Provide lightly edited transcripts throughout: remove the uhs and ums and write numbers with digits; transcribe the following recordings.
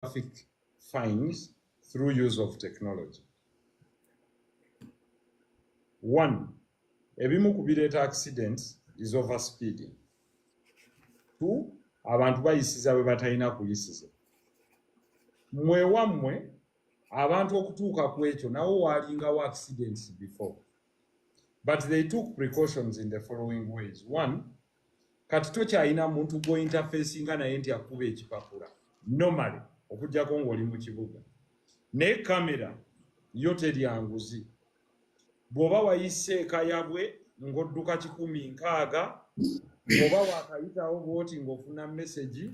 traffic fines through use of technology. 1. Ebimu ku bireeta accidents is overspeeding. 2. Abantu bayisiza bwe batalina kuyisiza. Mwewammwe abantu okutuuka ku ekyo nawo waalingawo accidents before. But they took precautions in the following ways. 1. Kati tokyalina muntu gw'ointerfacinga naye nti akuba ekipapula. Normally, okuggyako ng'oli mu kibuga. Naye kamera yo terya nguzi. Bw'oba wayise ekayabwe ng'odduka 160, oba waakayitawo bw'oti ng'ofuna message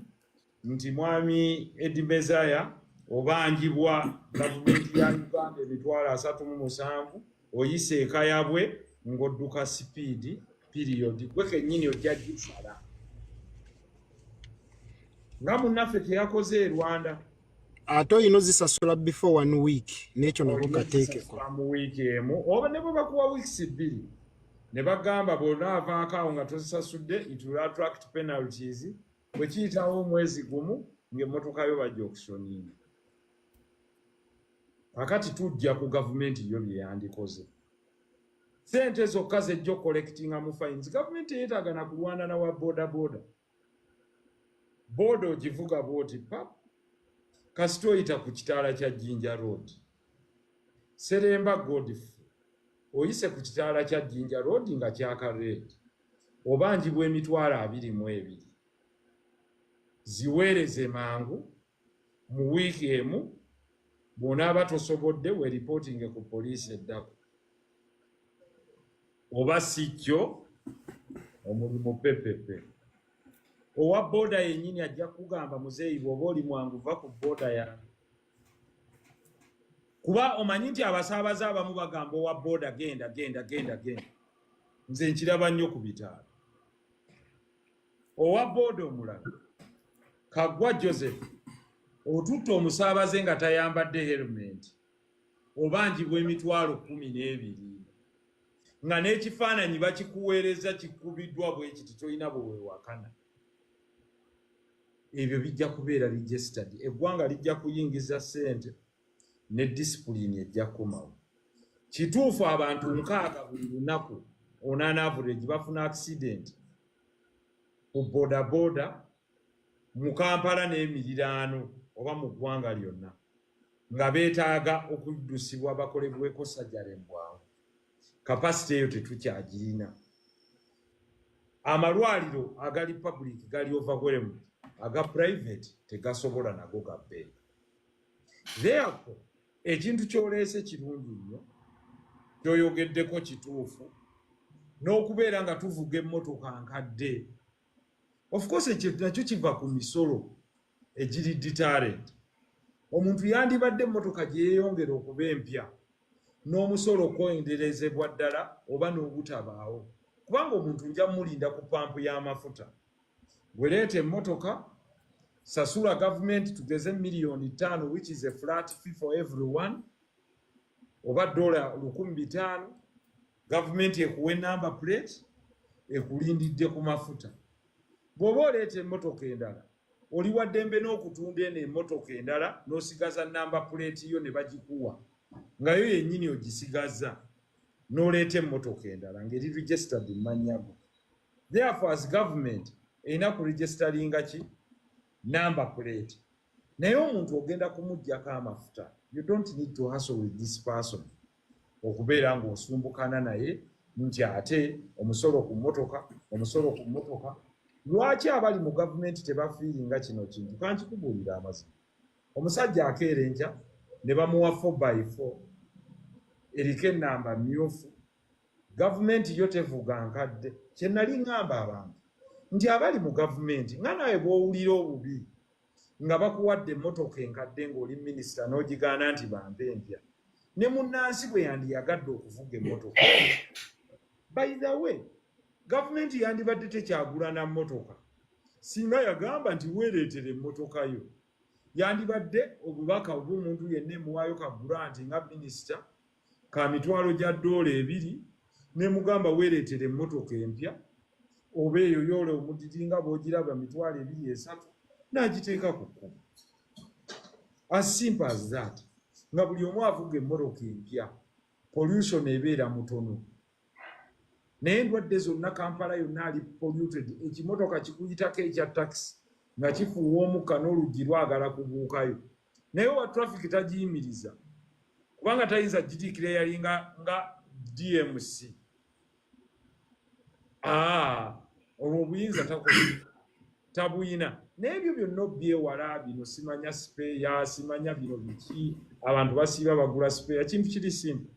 nti mwami Edimezaya obanjibwa gavumenti ya Uganda $37, oyise ekayabwe ng'odduka speed period gwe kennyini ojja gisala. Nga munnaffe teyakoze e Rwanda. Ate oyina ozisasula before 1 week n'ekyo nako kateekeko. Mu wiiki emu oba ne bwe bakuwa weeks 2 ne bagamba bw'onaavaako awo nga tozisasudde it will attract penalties. Bwe kiyitawo omwezi gumu ng'emmotoka yo bajja okusoninga. Kakati tujja ku gavumenti yo bye yandikoze. Sente zokka zejja collectinga mu fines. Gavumenti yeetaaga na kulwana na wa boda boda. Boda ogivuga bw'oti pap kasita oyita ku kitaala kya Jinja Road. Seremba Godfrey oyise ku kitaala kya Jinja Road nga kyaka red. Obanjibwa $22. Ziweereze mangu mu wiiki emu bw'onaaba tosobodde we reporting ku poliisi eddako. Oba si kyo omulimu pepepe. Owa boda yennyini ajja kugamba muzeeyi bw'oba oli mwangu va ku boda yange. Kuba omanyi nti abasaabaze abamu bagamba owa boda genda. Nze nkiraba nnyo ku bitaala. Owa boda omulala Kaggwa Joseph otutta omusaabaze nga tayambadde helmet obanjibwa $12,000 nga n'ekifaananyi bakikuweereza kikubiddwa bwe kiti toyina bwe weewakana. Ebyo bijja kubeera registered. Eggwanga lijja kuyingiza ssente ne discipline ejja kumawo. Kituufu abantu 6 buli lunaku on an average bafuna accident ku boda boda mu Kampala n'emiriraano oba mu ggwanga lyonna nga beetaaga okuddusibwa bakolebweko sajjale mbwangu. Kapasite eyo tetukyagirina. Amalwaliro agali public gali overwhelmed, aga private tegasobola nago gabbeeka. Therefore, ekintu kyoleese kirungi nnyo, kyoyogeddeko kituufu, n'okubeera nga tuvuga emmotoka nkadde. Of course ekyo nakyo kiva ku misolo egiri deterrent. Omuntu yandibadde emmotoka gye yeeyongera okuba empya n'omusolo kwenderezebwa ddala oba n'obutabaawo. Kubanga omuntu nja mulinda ku pampu y'amafuta. Wereeta emmotoka, sasula gavumenti tugeze $5,000,000 which is a flat fee for everyone, oba $1,500. Gavumenti ekuwe number plate ekulindidde ku mafuta. Bw'oba oleeta emmotoka endala oli wa ddembe n'okutunda eno emmotoka endala n'osigaza number plate yo ne bagikuwa nga yo yennyini ogisigaza n'oleeta emmotoka endala ng'eri registered mu mannya go. Therefore as government erina ku registeringa ki number plate. Naye omuntu ogenda kumuggyako amafuta, you don't need to hustle with this person okubeera ng'osumbukana naye nti ate omusolo ku mmotoka. Lwaki abali mu gavumenti tebafiiringa kino kintu? Kankikubuulira amazima. Omusajja akeera enkya ne bamuwa 4x4 eriko ennamba mmyufu. Gavumenti yo tevuga nkadde. Kye nali ngamba abantu nti abali mu gavumenti nga nawe bw'owulira obubi nga bakuwadde emmotoka enkadde ng'oli minisita n'ogigaana nti bampe empya, ne munnansi bwe yandiyagadde okuvuga emmotoka. By the way, gavumenti yandibadde tekyagulana mmotoka singa yagamba nti weereetere emmotoka yo. Yandibadde obubaka obw'omuntu yenna emuwaayo kagula nti nga minisita ka $2,000 nemugamba weereetere emmotoka empya oba eyo yoole omudidi nga bw'ogiraba $2,000 n'agiteeka ku kkubo. as simple as that. Nga buli omu avuga emmotoka empya pollution ebeera mutono naye endwadde zonna Kampala yonna ali polluted ekimotoka kikuyitako ekya taxi nga kifuuwa omukka n'oluggi lwagala kubuukayo naye wa traffic tagiyimiriza kubanga tayinza gitiikira yalinga nga DMC olwo obuyinza tabuyina n'ebyo byonna obyewala bino simanya spare simanya bino biki abantu basiiba bagula spare kintu kiri simple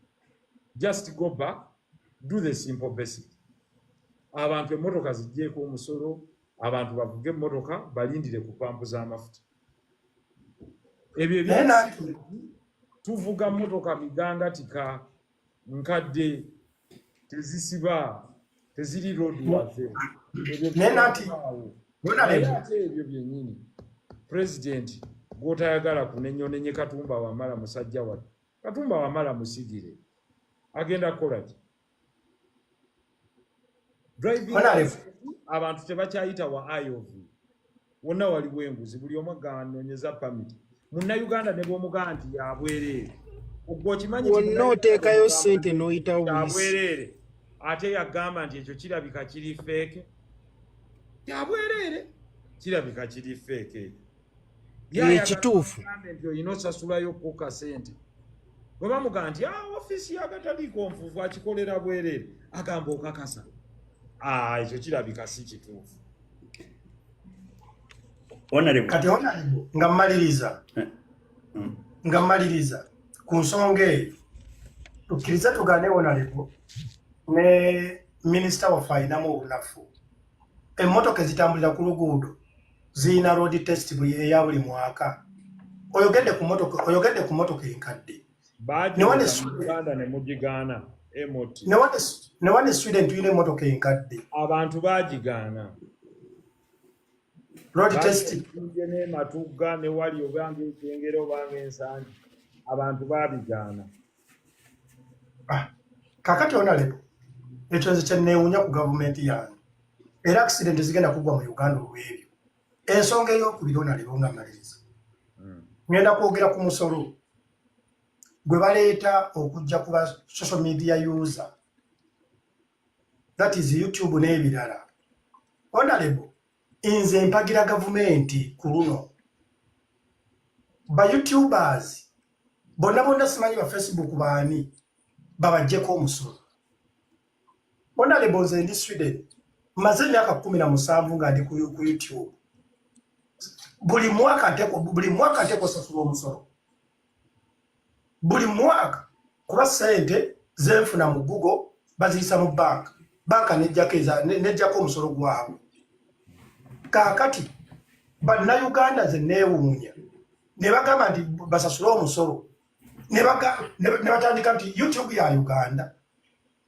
just go back do the simple basic abantu emmotoka zijjeeko omusolo abantu bavuge emmotoka balindire ku pampu z'amafuta ebyo tuvuga mmotoka migangatika nkadde tezisiba teziri road waffe ebyo byennyini president gw'otayagala kunenyonenye Katumba Wamala musajja wa Katumba Wamala musigire agenda kukola ki driving abantu tebakyayita wa IOV wonna waliwo enguzi buli omu aganoonyeza pamiti munnayuganda ne bw'omugaa nti yabwereere ogwo okimanyi wonna oteekayo ssente n'oyitawo yabwereere ate yagamba nti ekyo kirabika kiri feeke yabwereere kirabika kiri feeke ekituufu nti olina osasulayo kuka ssente bwe bamugaa nti ofiisi yagataliiko nfuufu akikolera bwereere agamba okakasa ekyo kirabika si kituufu kati honorable nga mmaliriza ku nsonga eyo tukkiriza tugaane honorable ne minisita waffe ayinamu obunafu emmotoka ezitambulira ku luguudo ziyina road test eya buli mwaka oyogedde ku mmotoka enkadde newane Sweden tuyina emmotoka enkadde abantu bagigaana road test ne Matugga ne wali obanga ekyengere obanga ensangi abantu babigaana kakati honorable ekyo nze kyenneewuunya ku gavumenti yange era accident zigenda kugwa mu Uganda olw'ebyo ensonga ey'okubiri honorable nga maliriza ngenda kwogera ku musolo gwe baleeta okujja ku ba social media user that is YouTube n'ebirala honorable nze mpagira gavumenti ku luno ba YouTubers bonna simanyi ba Facebook baani babajjeko omusolo honorable nze ndi Sweden maze emyaka 17 nga ndi ku YouTube buli mwaka nteko sasula omusolo buli mwaka kuba sente zenfuna mu Google baziyisa mu banka nejjako omusolo gwabwe kakati bannayuganda ze neewuunya ne bagamba nti basasule omusolo ne batandika nti YouTube ya Uganda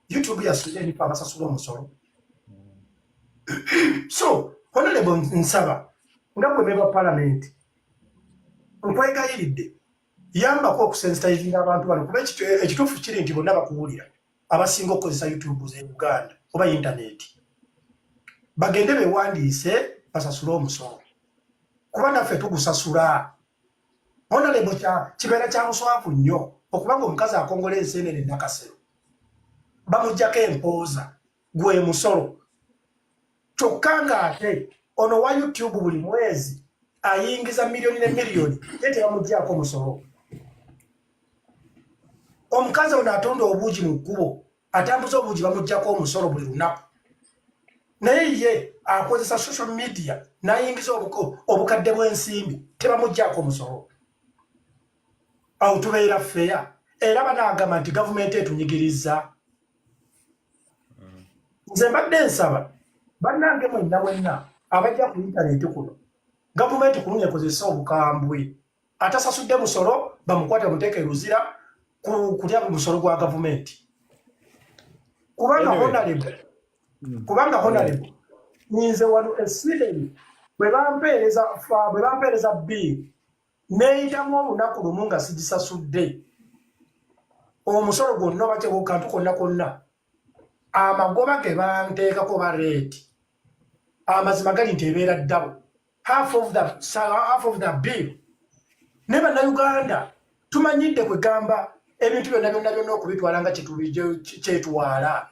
YouTube ya Sweden basasula omusolo so honorable nsaba nga bwe meba parliament nkwegayiridde yambako okusensitizinga abantu bano kuba ekituufu kiri nti bonna bakuwulira abasinga okukozesa YouTube ze Uganda oba intaneti bagende bewandiise basasule omusolo kuba naffe tugusasula honorable kibeera kya muswavu nnyo okubanga omukazi akongola enseenene nakasero bamuggyako empooza gwe musolo kyokka ng'ate ono wa YouTube buli mwezi ayingiza miliyoni ne miliyoni ye tebamuggyako omusolo omukazi ono atunda obuugi mu kkubo atambuza obuugi bamuggyako omusolo buli lunaku naye ye akozesa social media n'ayingiza obukadde bw'ensimbi tebamuggyako omusolo awo tubeera feya era banaagamba nti gavumenti etunyigiriza nze mbadde nsaba bannange mwenna abajja ku intaneti kuno gavumenti kulumya ekozesa obukambwe atasasudde musolo bamukwate bamuteeka eruzira kulya musolo gwa gavumenti kubanga honorable nze wano Sweden bwe bampeereza bill neyitamu olunaku lumu nga sigisasudde omusolo gwonna oba kantu konna amagoba ge banteekako ba reeti amazima gali nti ebeera ddabo half of the bill ne bannayuganda tumanyidde kwegamba ebintu byonna okubitwala nga kyetwala.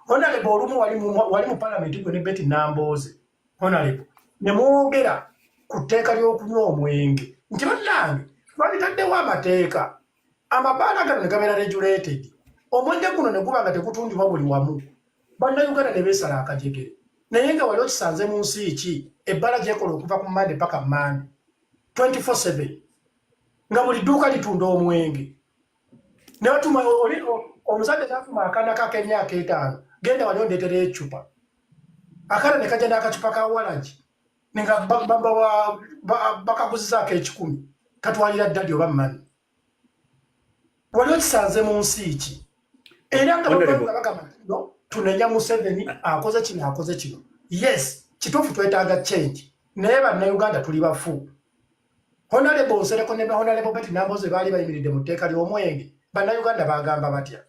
Honorable olumu wali mu palamenti gwe ne Betty Nambooze Honorable ne mwogera ku tteeka ly'okunywa omwenge nti bannange twalitaddewo amateeka amabaala gano ne gabeera regulated omwenge guno ne guba nga tegutundibwa buli wamu bannayuganda ne beesala akajegere naye nga wali okisanze mu nsi ki ebbala gyekola okuva ku Mande paka Mande 24/7 nga buli dduuka litunda omwenge ne batuma omusajja n'afuma akaana kake emyaka 5 genda wali ondeetera ecupa akaana ne kajja n'akacupa ka walagi nenga bakaguzizaako 10 katwalira ddali oba mmani wali okisanze mu nsi ki era nga bagamba no tunenya Museveni akoze kino yes kituufu twetaaga change naye bannayuganda tuli bafu. Honorable Nsereko ne Honorable Betty Nambooze baali bayimiridde mu tteeka ly'omwenge bannayuganda bagamba batya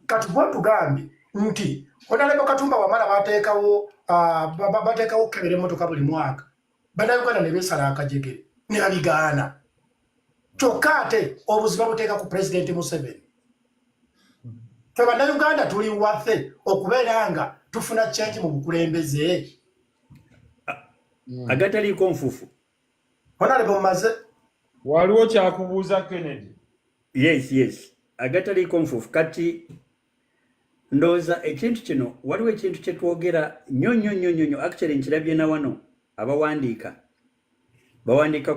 kati bwe tugambye nti Honorable Katumba Wamala bateekawo kebera emmotoka buli mwaka bannayuganda ne beesala akajegere ne babigaana kyokka ate obuziba buteeka ku Pulezidenti Museveni. Ffe bannayuganda tuli waffe okubeera nga tufuna change mu bukulembeze agataliiko nfuufu. Honorable Maze waliwo kyakubuuza Kennedy. Yes agataliiko nfuufu kati ndowooza ekintu kino waliwo ekintu kye twogera nnyo actually nkirabye na wano bawandiika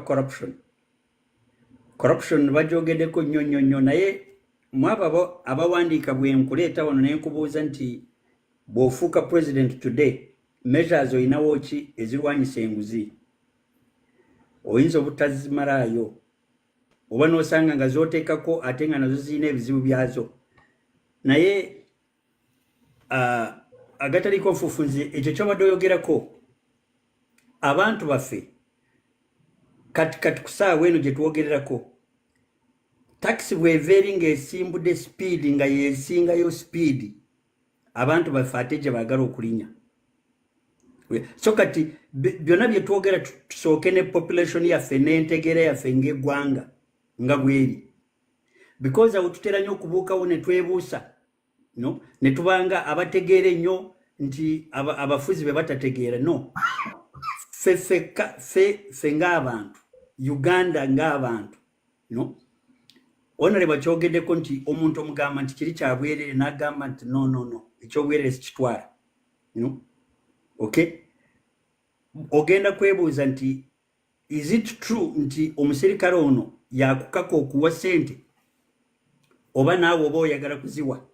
corruption bagyogeddeko nnyo naye mwabo abawandiika bwe nkuleeta wano naye nkubuuza nti bw'ofuuka president today measures oyinawo ki ezirwanyisa enguzi oyinza obutazimalaayo oba n'osanga nga zooteekako ate nga nazo zirina ebizibu byazo naye agataliko nfuufu nze ekyo kyobadde oyogerako abantu baffe kati ku ssaawa eno gye twogererako taxi bw'eva eri ng'esimbudde sipiidi nga yesingayo sipiidi abantu baffe ate gye baagala okulinya so kati byonna bye twogera tusooke ne population yaffe n'entegeera yaffe ng'eggwanga nga bweri because awo tutera nnyo okubuukawo ne twebuusa no ne tubanga abategeera ennyo nti abafuzi be batategeera no ffe ng'abantu Uganda ng'abantu no Honorable bakyogeddeko nti omuntu omugamba nti kiri kyabwerere n'agamba nti no ekyobwerere sikitwala okay ogenda kwebuuza nti is it true nti omusirikale ono yakukaka okuwa ssente oba naawe oba oyagala kuziwa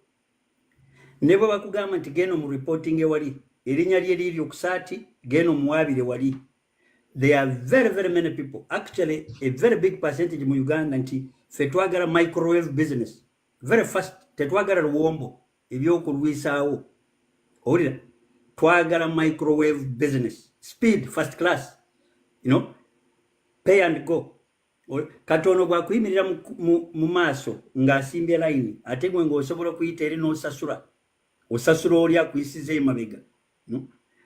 ne bwe bakugamba nti genda mu reporting ewali erinnya lye liri okusaati genda omuwaabire wali. There are very many people, actually a very big percentage mu Uganda nti ffe twagala microwave business very fast tetwagala luwombo ebyokulwisaawo owulira twagala microwave business speed first class pay and go katono bwakuyimirira mu maaso ng'asimbye line ate gwe ng'osobola okuyita eri n'osasula oli akuyisiza emabega.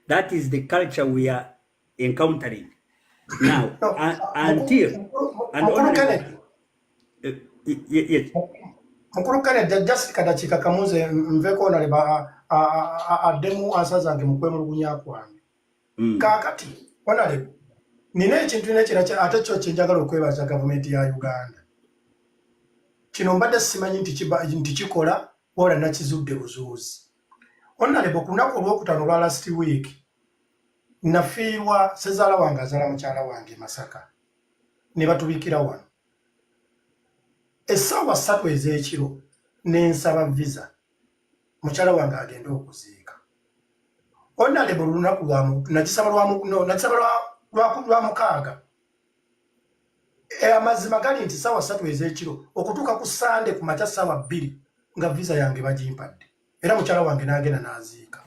That is the culture we are encountering now until yes. Mukuru Kennedy just kadakika kamuze mveko onaleba addemu ansa zange mukwemulugunya kwange. Kaakati onaleba nina ekintu nekira ate kyo kyenjagala okwebaza gavumenti ya Uganda. Kino mbadde simanyi nti kikola wala nakizudde buzuuzi. Onaleba ku lunaku olwokutaano lwa last week nafiirwa sezaala wange azaala mukyala wange Masaka ne batubikira wano. Essaawa 3 ez'ekiro n'ensaba visa mukyala wange agenda okuziika. Onaleba olunaku nagisaba lwa mukaaga. Amazima gali nti ssaawa 3 ez'ekiro okutuuka ku Sande ku makya ssaawa 2 nga visa yange bagimpadde. Era mukyala wange n'agenda n'aziika.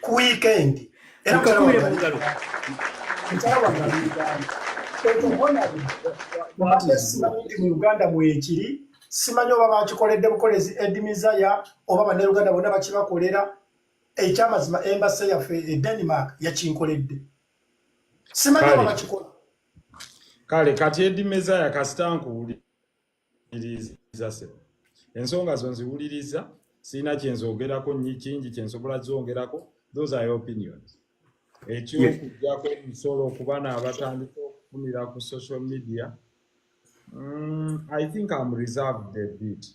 Ku weekend. Era mukyala wange mu Uganda mwekiri simanyi oba bakikoledde bukolezi Edimizaya oba bannayuganda bonna bakibakolera ekyamazima embase yaffe e Denmark yakinkoledde simanyi oba bakikola. Kale kati Eddie Mezaya kasita nkuwuliriza se ensonga zo nziwuliriza sirina kyenzoogerako kingi kyensobola zongerako. Those are your opinions. Ekyokujjako emisolo ku bana abatandika okufunira ku social media, I think I'm reserved a bit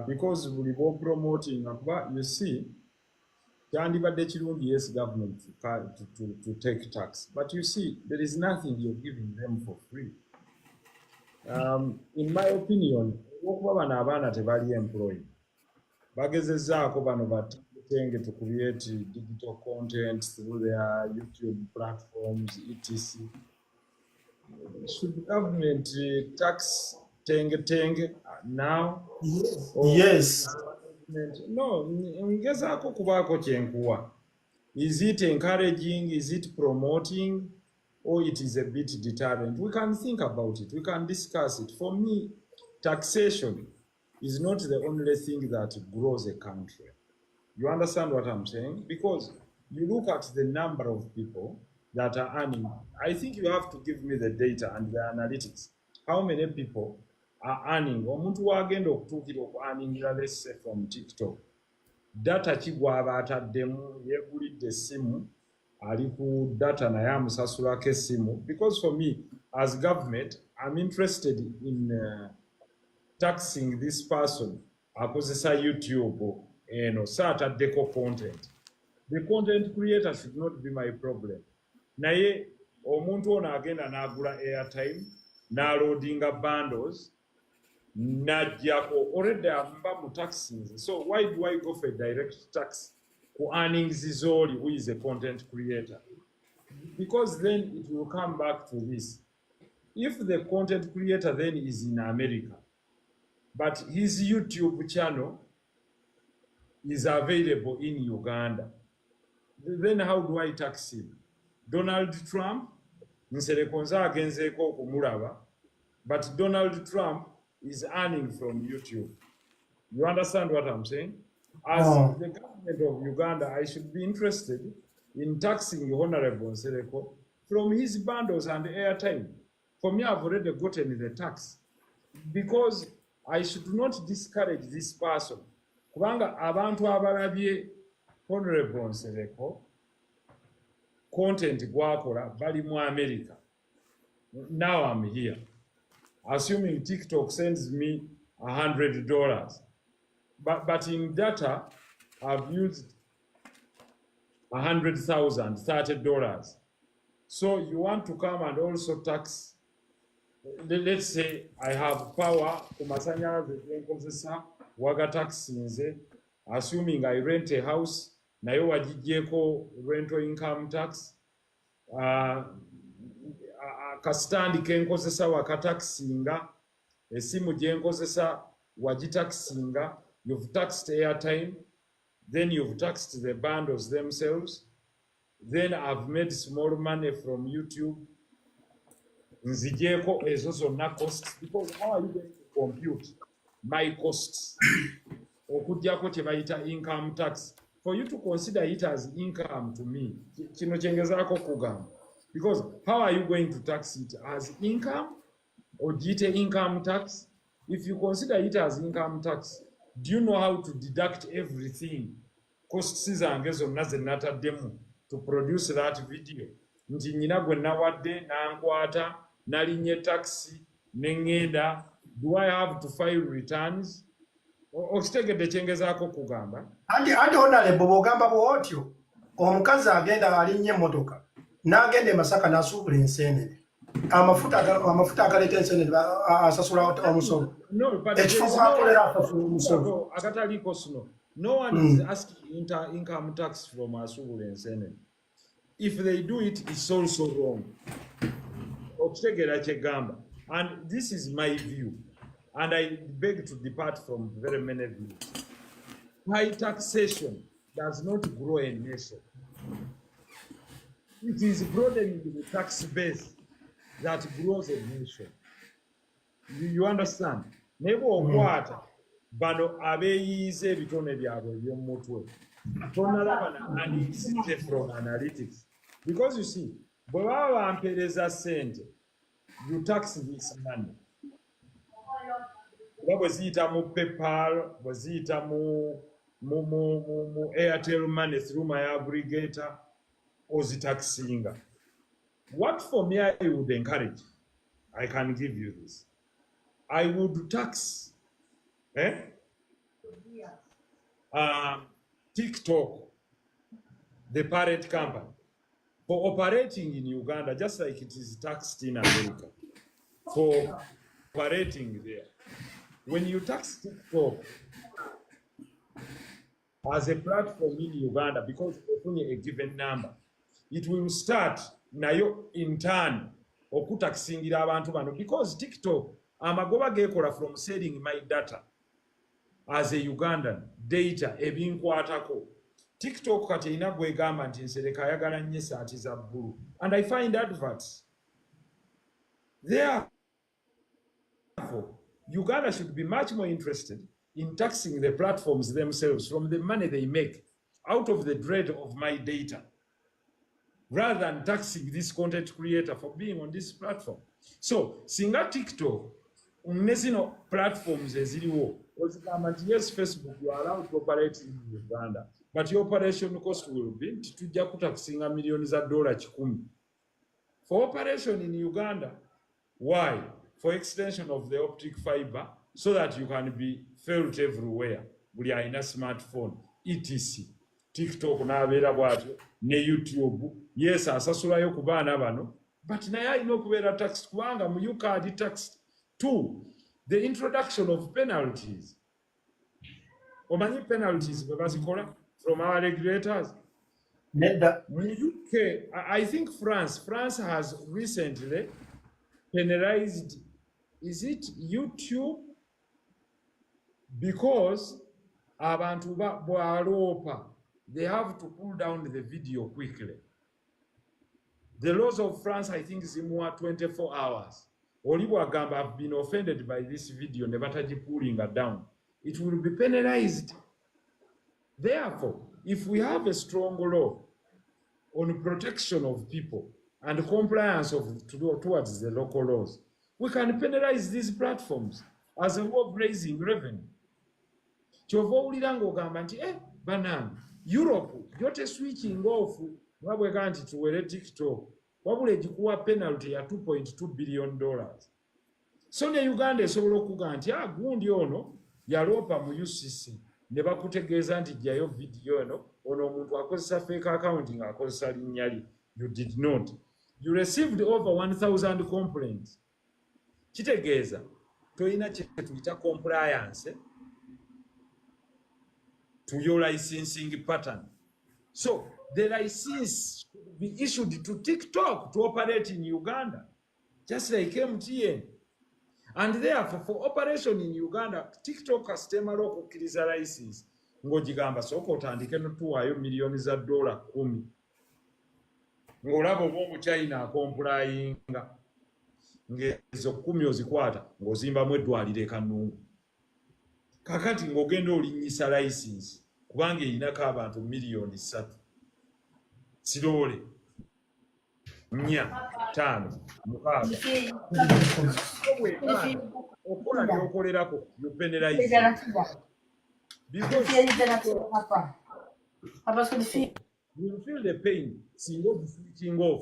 because buli promoting kuba you see kyandibadde kirungi yes government to take tax, but you see there is nothing you're giving them for free. In my opinion, okuba bano abaana tebali employed bagezezzaako bano batenge to create digital content through their YouTube platforms etc. Should government tax tenge now? Yes. No, ngezaako kubaako kyenkuwa. Is it encouraging? Is it promoting? Or it is a bit deterrent? We can think about it. We can discuss it. For me, taxation is not the only thing that grows a country. You understand what I'm saying? Because you look at the number of people that are earning. I think you have to give me the data and the analytics. How many people are earning? Omuntu wagenda okutuukira okuearningira, let's say from TikTok. Data kigwaba ataddemu yegulidde essimu ali ku data naye amusasulako essimu. Because for me as government I'm interested in taxing this person akozesa YouTube eno saataddeko content. The content creator should not be my problem. Naye omuntu ono agenda n'agula airtime n'aloadinga bundles najjako already amba mu taxes. So why do I go for a direct tax for earnings zoli who is a content creator? Because then it will come back to this. If the content creator then is in America, but his YouTube channel is available in Uganda, then how do I tax him? Donald Trump, Nsereko agenzeeko okumulaba, but Donald Trump is earning from YouTube. You understand what I'm saying? As the government of Uganda, I should be interested in taxing Honorable Nsereko from his bundles and airtime. For me, I've already gotten the tax. Because I should not discourage this person. Kubanga abantu abalabye Honorable Nsereko content gwakola bali mu America. Now I'm here. Assuming TikTok sends me $100. But in data, I've used 100,000, $30. So you want to come and also tax, let's say I have power to masanyalaze genkozesa waga tax nze, assuming I rent a house, nayo wajijeko rental income tax, kastandi kenkozesa wakataxinga, esimu genkozesa wajitaxinga, you've taxed airtime, then you've taxed the bundles themselves, then I've made small money from YouTube. Nzijeko ezo zonna costs, because how are you going to compute my costs? Okujjako kye bayita income tax. For you to consider it as income to me, kino kyengezaako kugamba. Because how are you going to tax it as income or gite income tax? If you consider it as income tax, do you know how to deduct everything? Costs zange zonna ze nataddemu to produce that video. Nti nyina gwe nawadde nankwata nalinye taxi nengenda. Do I have to file returns? Okitegedde kyengezaako kugamba. Andi Honorable bw'ogamba bw'otyo omukazi agenda alinnya emmotoka n'agenda e Masaka n'asuubula enseenene. Amafuta agaleeta enseenene asasula omusolo. Ekifo akolera asasula omusolo. Akataliko sino. No one is asking income tax from asuubula enseenene. If they do it, it's also wrong. Okutegeera kyegamba. And this is my view. And I beg to depart from very many views. High taxation does not grow a nation. It is broadening the tax base that grows a nation. You understand? Nebo okwata bano abeeyize ebitone byabwe eby'omutwe. Tonalaba na analytics from analytics. Because you see, bwe baba bampeereza ssente, you tax this money. Nga bwe ziyita mu PayPal, bwe ziyita mu Airtel money through my aggregator, ozitaxinga. What for me I would encourage, I can give you this. I would tax TikTok, the parent company, for operating in Uganda, just like it is taxed in America, for operating there. When you tax TikTok as a platform in Uganda, because of only a given number, it will start nayo in turn okutaxingira abantu bano, because TikTok amagoba gekola from selling my data as a Ugandan, data ebinkwatako. TikTok kati ina gwegamba nti Nsereko ayagala nnyo essaati za bbulu, and I find adverts. Therefore, Uganda should be much more interested in taxing the platforms themselves from the money they make out of the dread of my data, rather than taxing this content creator for being on this platform. So, singa TikTok, nezino platforms eziliwo, ozigamba nti yes, Facebook, you are allowed to operate in Uganda, but your operation cost will be nti tujja kutaxinga millions of dollars 10 for operation in Uganda. Why? For extension of the optic fiber, so that you can be felt everywhere. Buli alina smartphone, etc. TikTok n'abeera bw'atyo, ne YouTube. Yes, asasulayo ku baana bano, but naye alina okubeera tax kubanga mu UCAD tax. 2, the introduction of penalties. Omanyi penalties bwe bazikola from our regulators? UK, I think France has recently penalized, is it YouTube? Because abantu bwaloopa, they have to pull down the video quickly. The laws of France, I think, is more 24 hours. Olibwagamba, I've been offended by this video, ne bataji pulling it down. It will be penalized. Therefore, if we have a strong law on protection of people and compliance towards the local laws, we can penalize these platforms as a way of raising revenue. Kyova owulira ng'ogamba nti banange Europe yo switching off nga bwega nti tuwere TikTok, wabula egikuwa penalty ya $2.2 billion. So ne Uganda esobola okuga nti gundi ono yaloopa mu UCC, ne bakutegeeza nti jjayo video eno, ono omuntu akozesa fake account ng'akozesa linnya lye. You did not. You received over 1,000 complaints. Kitegeeza tolina kye tuyita compliance to your licensing pattern. So the license should be issued to TikTok to operate in Uganda, just like MTN. And therefore, for operation in Uganda, TikTok customer okukkiriza license ng'ogigamba sooka otandike notuwaayo millions of dollars 10 ng'olaba oba omuchina akomplayinga ng'ezo 10 ozikwata ng'ozimbamu eddwaliro e Kanungu. Kakati ng'ogenda olinnyisa license kubanga erinako abantu 3,000,000 Sirole 4, 5, 6 okola byokolerako you penalize because you feel the pain singa switching off.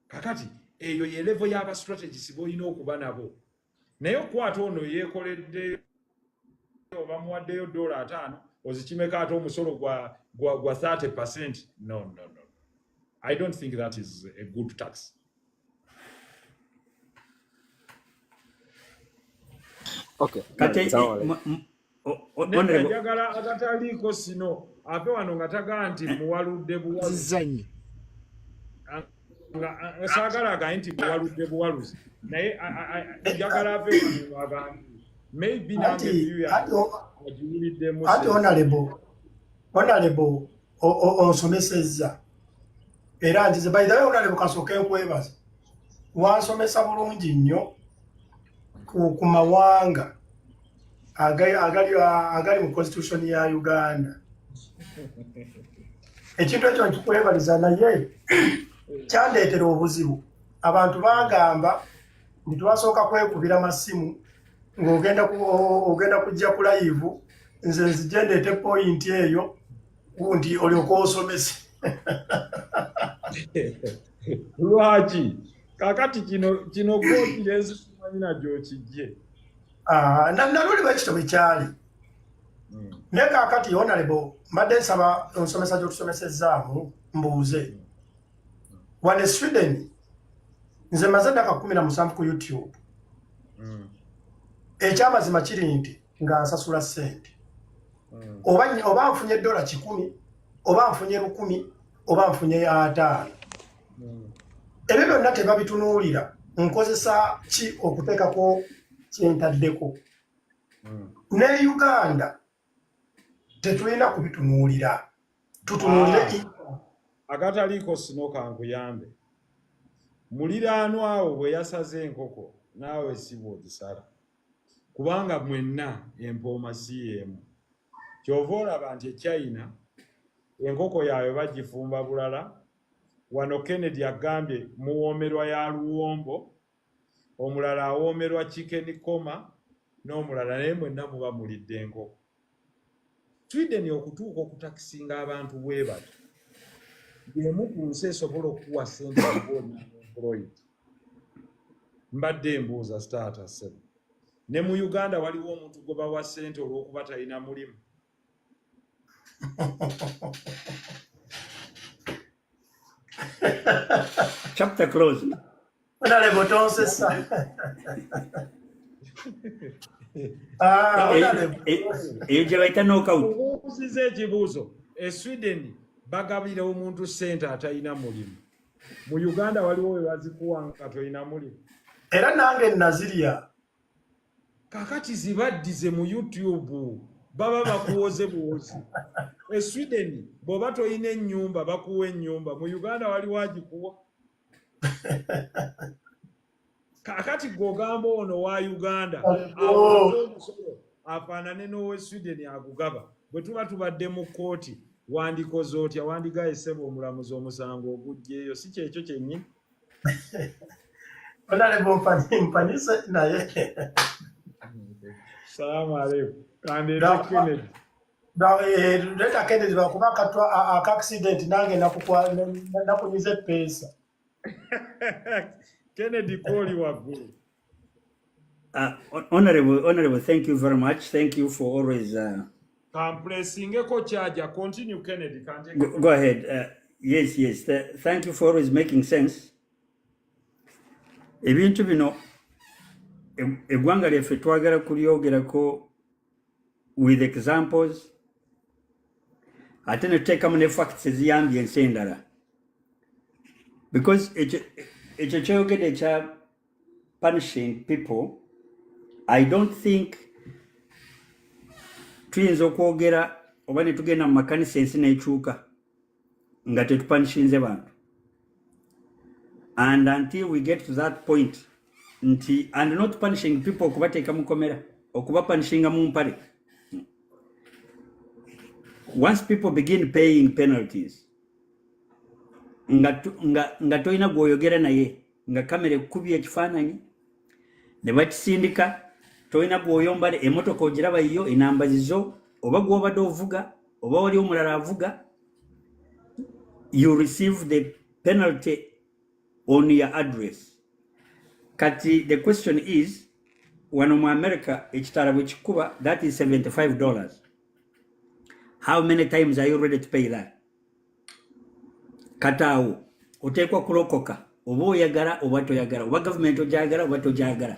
Kakati eyo ye level y'aba strategies boyina okuba nabo, naye okwata ono yeekoledde oba muwaddeyo $5 ozikimeka ate omusolo gwa 30%. No. I don't think that is a good tax. Okay. Njagala agataliiko sino ate wano nga tagaa nti muwaludde buwaluzi. Saagala agaye nti muwaludde buwaluzi. Naye njagala ave wano agambe maybe nange view agiwuliddemu. Ate honorable onsomesezza. Era nti by the way honorable kasooka enkwebaza. Wansomesa bulungi nnyo ku mawanga agali mu constitution ya Uganda. Ekintu ekyo nkikwebaliza naye kyandeetera obuzibu abantu bagamba nti twasooka kwekubira masimu ng'ogenda kujja ku live nze nzije ndeete point eyo nti olyoka osomese lwaki kakati kino gwokirezi kimanyina gyokijje naluli bwekito bwe kyali naye kakati honorable mbadde nsaba onsomesa gyotusomesezaamu mbuuze wane Sweden nze maze ddaka 17 ku YouTube ekyamazima kiri nti nga nsasula ssente oba nfunye $100 oba nfunye 1,000 oba nfunye 5 ebyo byonna tebabitunuulira nkozesa ki okuteekako kyentaddeko ne Uganda tetulina kubitunuulira tutunuulire akataliiko sino kankuyambe muliraanwa awo bwe yasaze enkoko naawe si bw'ogisala kubanga mwenna empooma si y'emu kyova olaba nti China enkoko yaabwe bagifumba bulala wano Kennedy agambye muwoomerwa ya luwombo omulala awoomerwa chicken koma n'omulala naye mwenna muba mulidde enkoko Sweden okutuuka okutakisinga abantu bwe bato y'emu ku nsi esobola okuwa ssente employed mbadde embuuza starter 7 ne mu Uganda waliwo omuntu gwe bawa ssente olw'okuba talina mulimu Chapter close. Honorable tonsesa eyo gye bayita knockout. Okubuuziza ekibuuzo Sweden bagabira omuntu ssente atalina mulimu mu Uganda waliwo we bazikuwa nga tolina mulimu era nange nazirya kakati zibaddize mu YouTube baba bakuwoze buwozi Sweden bw'oba toyina ennyumba bakuwa ennyumba mu Uganda waliwo agikuwa kakati gw'ogamba ono wa Uganda afaanane n'owe Sweden agugaba bwe tuba tubadde mu kkooti wandikoze otya wandigaye ssebo omulamuzi omusango ogugjeeyo si kyekyo kyennyini mpanise naye salaamu aleikum kandeete Kennedy leta Kennedy lwakuba aka accident nange nakunyiza epeesa Kennedy koli waggulu Honorable, thank you very much. Thank you for always compressingeko charger. Continue, Kennedy. Go ahead. Yes. Thank you for always making sense. Ebintu bino eggwanga lyaffe twagala kulyogerako with examples ate ne tuteekamu ne facts eziyambye ensi endala because ekyo kyayogedde ekya punishing people. I don't think tuyinza okwogera oba ne tugenda mu makanisa ensi n'ekyuka nga tetupanishinze bantu. And until we get to that point, and not punishing people okubateeka mu komera, okuba punishinga mu mpale. Once people begin paying penalties, nga toyina gw'oyogera naye, nga kamera ekkubye ekifaananyi, ne bakisindika, toyina gw'oyombale, emmotoka ogiraba yo, enambazizo, oba gw'obadde ovuga, oba wali omulala avuga, you receive the penalty on your address. Kati, the question is, wano mu America, ekitala bwe kikuba, that is $75. How many times are you ready to pay that? Kataawo, oteekwa kulokoka, oba oyagala oba toyagala, oba government ogyagala oba togyagala.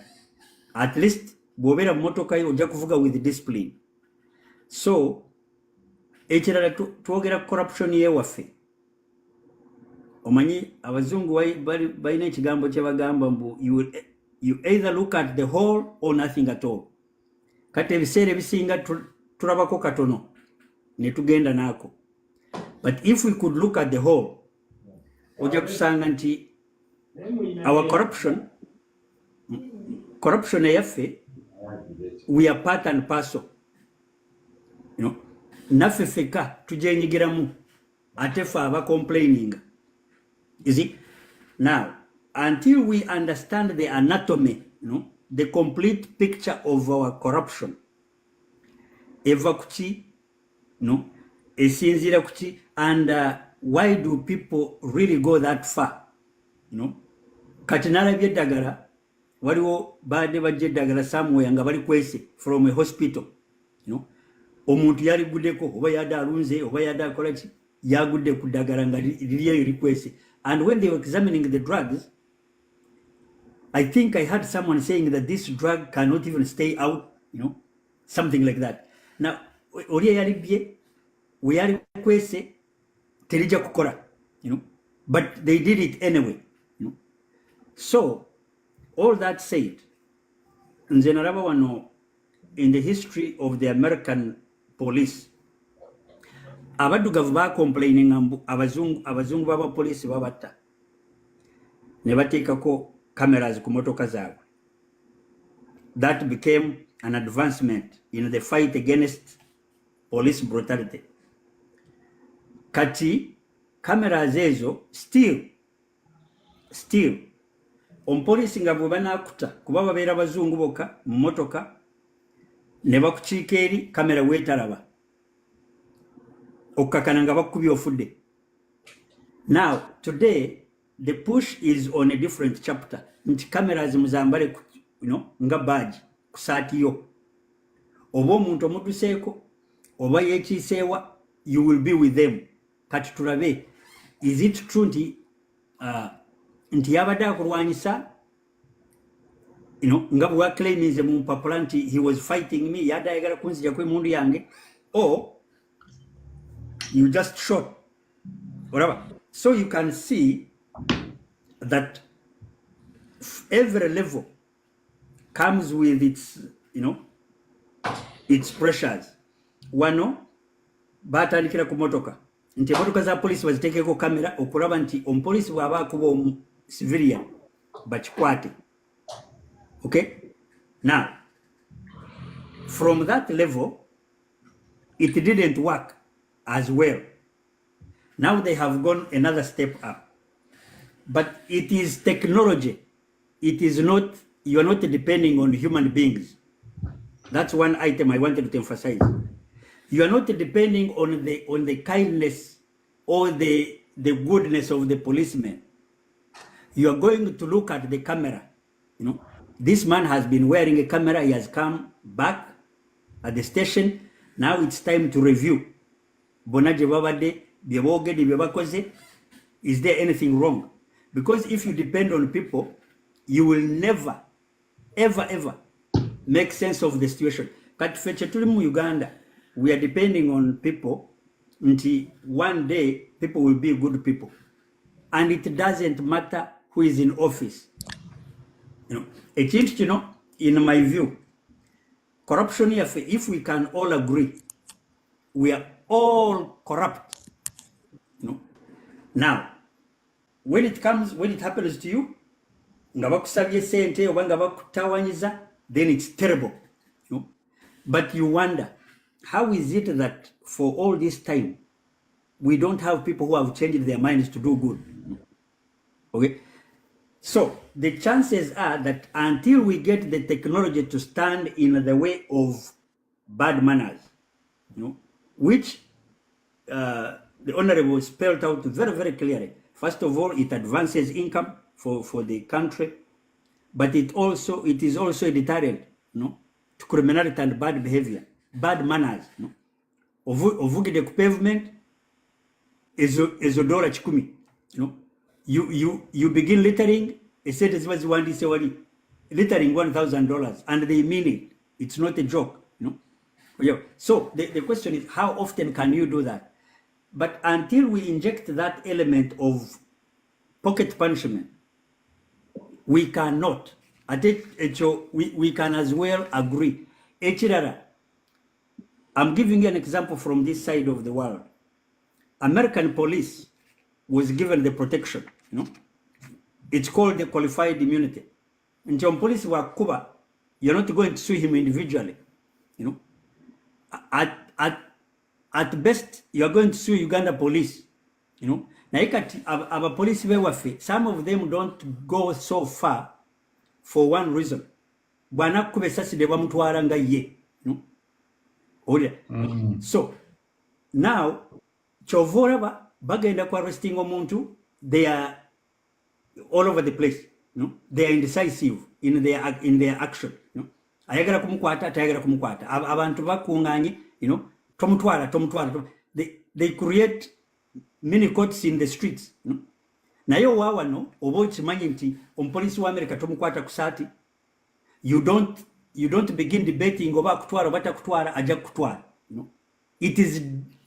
At least, bw'obeera mu motoka yo ojja kuvuga with discipline. So, ekirala twogera corruption y'ewaffe. Omanyi abazungu balina ekigambo kye bagamba mbu you either look at the whole or nothing at all. Kati ebiseera ebisinga tulabako katono ne tugenda naako. But if we could look at the whole, ojja kusanga nti our corruption eyaffe, we are part and parcel. You know, naffe feka tujyenyigiramu ate ffe aba complaining. You see, Now, until we understand the anatomy, the complete picture of our corruption, eva kuki, esinzira kuki, and why do people really go that far? Kati nalabye eddagala waliwo baadde bajja eddagala somewhere nga bali kwese from a hospital. Omuntu yaliguddeko oba yadde alunze oba yadde akola ki yagudde ku ddagala nga liri eyo likwese. And when they were examining the drugs, I think I heard someone saying that this drug cannot even stay out, something like that. Now, oli eyalibye we yali kwese terijja kukola, but they did it anyway. So, all that said, nze nalaba wano in the history of the American police, abaddugavu bacomplaininga mbu abazungu b'abapoliisi babatta ne bateekako cameras ku motoka zaabwe. That became an advancement in the fight against police brutality. Kati cameras ezo still omupoliisi nga bwe banaakuta kuba babeera bazungu bokka mu motoka ne bakukiika eri kamera weetalaba okkakana nga bakubye ofudde. Now today the push is on a different chapter, nti cameras muzambale nga badge ku saati yo, oba omuntu omudduseeko oba yeekiiseewa, you will be with them. Kati tulabe, is it true nti yabadde akulwanyisa, nga bwe waclaiminze mu mpapula nti he was fighting me, yadde ayagala kunzijako emundu yange, or you just shot, whatever. So you can see that every level comes with its, its pressures. Wano batandikira ku motoka nti emotoka za polisi baziteekeko kamera okulaba nti omupoliisi bw'aba akuba omu civilian bakikwate. Okay? Now, from that level, it didn't work as well. Now they have gone another step up. But it is technology. It is not, you are not depending on human beings. That's one item I wanted to emphasize. You are not depending on the kindness or the goodness of the policeman. You are going to look at the camera. This man has been wearing a camera. He has come back at the station. Now it's time to review. Is there anything wrong? Because if you depend on people, you will never, ever make sense of the situation. But for Uganda, we are depending on people until one day people will be good people. And it doesn't matter who is in office. In my view, corruption here, if we can all agree, we are all corrupt. Now, when it happens to you, then it's terrible. But you wonder, how is it that for all this time, we don't have people who have changed their minds to do good? Okay? So, the chances are that until we get the technology to stand in the way of bad manners, which the Honorable spelled out very, very clearly. First of all, it advances income for the country, but it is also a deterrent, to criminality and bad behavior, bad manners. Ovugide ku pavement ezo dola chikumi. You begin littering, a set is littering $1,000, and they mean it. It's not a joke. So the question is, how often can you do that? But until we inject that element of pocket punishment, we cannot. I think we can as well agree. I'm giving you an example from this side of the world. American police was given the protection. It's called the qualified immunity. In police were Cuba, you're not going to sue him individually. At best, you're going to sue Uganda police, naye kati abapoliisi bewaffe some of them don't go so far for one reason bw'anakkuba essasi ne bamutwala nga ye no? So now kyova olaba bagenda ku arresting omuntu they are all over the place no? They are indecisive in their action no? Ayagala kumukwata atayagala kumukwata abantu bakuŋŋaanye tomutwala they create many courts in the streets no? Naye owawano oba okimanyi nti omupoliisi wa America tomukwata ku saati you don't begin debating oba akutwala oba takutwala ajja kukutwala it is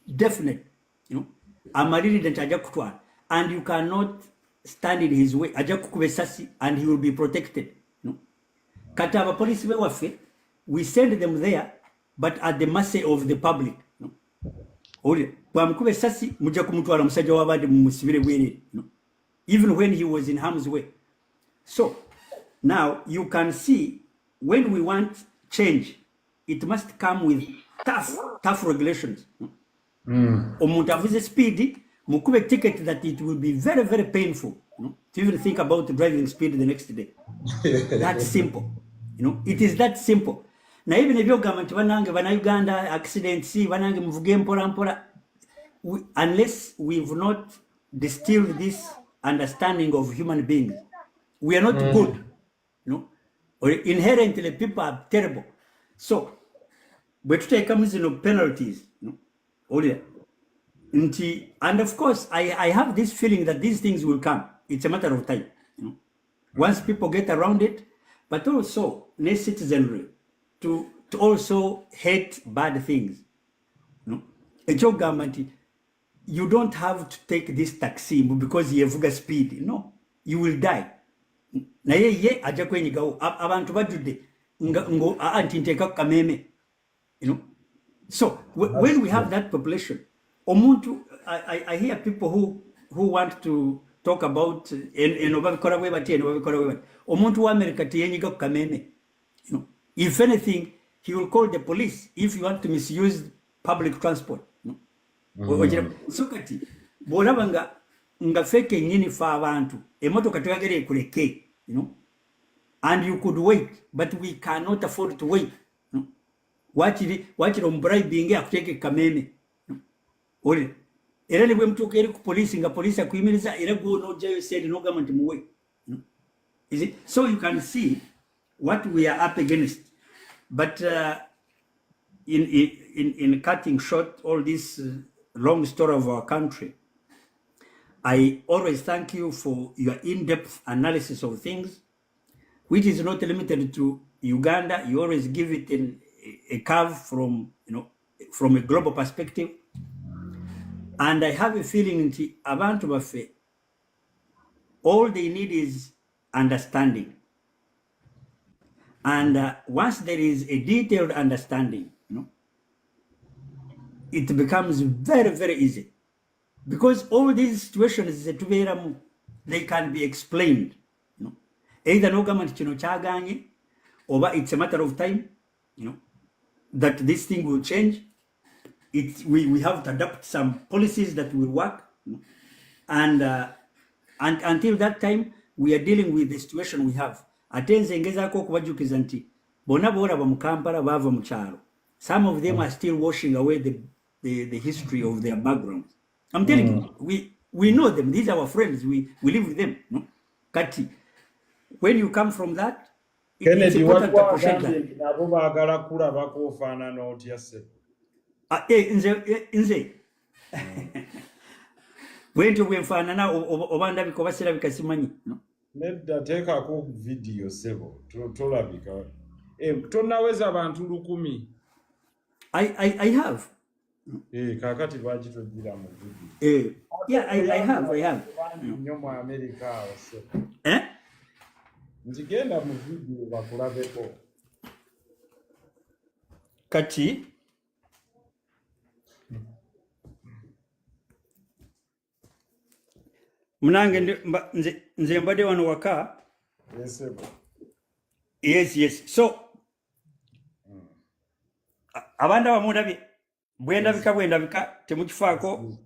definite amaliride nti ajja kukutwala and you cannot stand in his way ajja kukuba essasi and he will be protected kati abapoliisi bewaffe we send them there but at the mercy of the public bwamukuba essasi mujja kumutwala musajja w'abandi mumusibire bwerere even when he was in harm's way. So now you can see when we want change it must come with tough regulations. Omuntu avuze speed mukube ticket that it will be very very painful to even think about driving speed the next day. That's simple. It is that simple. Na even ebyogamba nti bana Uganda accidents banange muvuge mpola unless we've not distilled this understanding of human beings we are not good or inherently people are terrible. So but to take penalties and of course I have this feeling that these things will come. It's a matter of time once people get around it, but also citizenry to also hate bad things. You don't have to take this taxi because yevuga speed. No, you will die. Na ye aja kwenyigawo abantu bajudde ngo anti nteka kameme. So when we have that population, omuntu I hear people who want to talk about babikora bwe bati babikora bwe bati. Omuntu wa America tiyenyiga kameme. If anything he will call the police if you want to misuse public transport. So kati bolaba nga feke nyini fa abantu emotoka tuyagere kuleke and you could wait but we cannot afford to wait wachiri ombribing akuteke kameme oli era ne bwe mtuka eri ku police nga police akuyimiriza era go no jayo said no government muwe is it so you can see what we are up against but in cutting short all this long story of our country, I always thank you for your in-depth analysis of things, which is not limited to Uganda. You always give it in a curve from a global perspective. And I have a feeling that abantu baffe, all they need is understanding. And once there is a detailed understanding, it becomes very, very easy. Because all these situations, they can be explained. Either no government chino chaganye, or it's a matter of time, that this thing will change. We have to adopt some policies that will work. And until that time, we are dealing with the situation we have. Atenze ngezako kubajukiza nti, bona bora ba mukampala bava muchalo. Some of them are still washing away the history of their background. I'm telling you, we know them. These are our friends. We live with them. No? Kati, when you come from that, it's important to appreciate that. Nze. Bwentyo bwenfaanana oba ndabika oba sirabika simanyi. Nedda teekako video sebo tolabika. Tonnaweza abantu 1000. I have. Kakati lwaki togira mu video? Yeah, I have. Nnyo mu America awo sebo. Nzigenda mu video bakulabeko. Kati munange nze mbadde wano waka. Yes. So abanda bamundabye bwendabika temukifaako.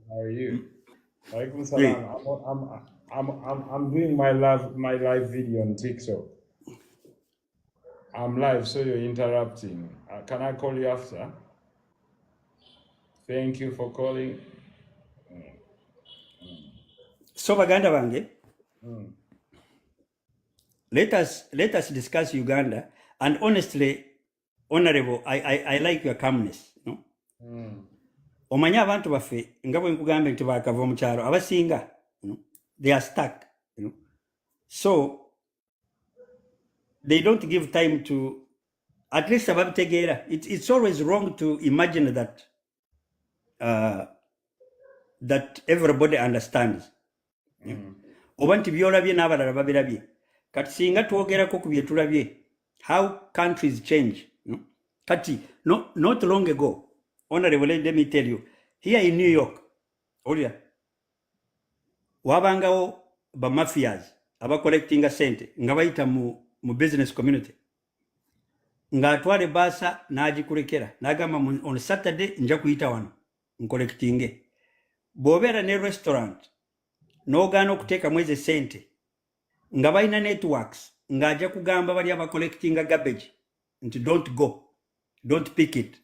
Alaikum Hey. salam. I'm doing my live video on TikTok. I'm live, so you're interrupting. Can I call you after? Thank you for calling. So baganda bange, let us discuss Uganda. And honestly, honorable, I like your calmness. No? Omanya abantu baffe nga bwe nkugambe nti bakava mu kyalo abasinga, they are stuck. So they don't give time to at least ababitegeera. It's always wrong to imagine that that everybody understands. Oba nti byolabye n'abalala babirabye. Kati singa twogerako ku bye tulabye, how countries change. Kati not long ago, honorable, let me tell you, here in New York, wabangawo ba mafias aba collecting sente nga bayita mu business community. Nga atwale basa n'agikulekera n'agamba on Saturday nja kuyita wano ncollectinge. Bw'obeera ne restaurant n'ogaana okuteeka mweze sente nga balina networks ng'ajja kugamba bali aba collectinga garbage nti don't go, don't pick it.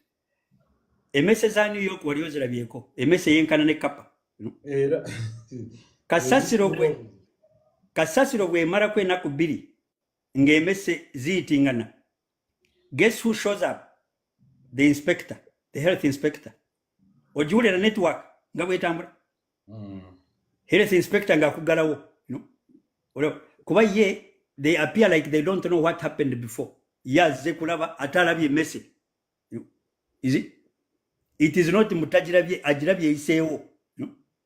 Emese za New York wali ozirabyeko, emese yenkana ne kapa. Kasasiro gwe mara ennaku 2 ng'emese ziyitingana. Guess who shows up? The inspector, the health inspector. Ojiwulira network nga bwetambula. Health inspector ng'akugalawo. Kuba ye, they appear like they don't know what happened before. Yazze kulaba atalabye emese. Is it? It is not mutajirabye ajirabye iseewo.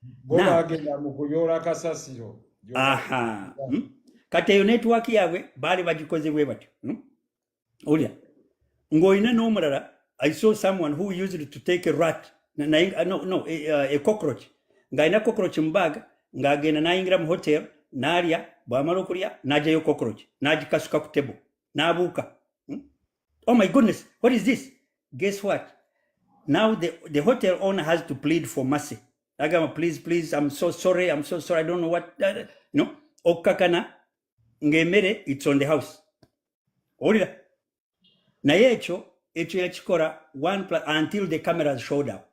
Bola agenda mu kuyola kasasiro. Aha. Kati eyo network yaabwe baali bagikoze bwe batyo. Olya. Ngoina n'omulala, I saw someone who used to take a rat. A cockroach. Ng'alina cockroach mu bag, ng'agenda n'ayingira mu hotel, n'alya, bw'amala okulya, n'aggyayo cockroach, n'agikasuka ku table, n'abuuka. Oh my goodness, what is this? Guess what? Now the hotel owner has to plead for mercy. Agamba, please, I'm so sorry, I don't know what. No, okakana, ng'emmere, it's on the house. Olira. Naye ekyo yakikola until the cameras showed up.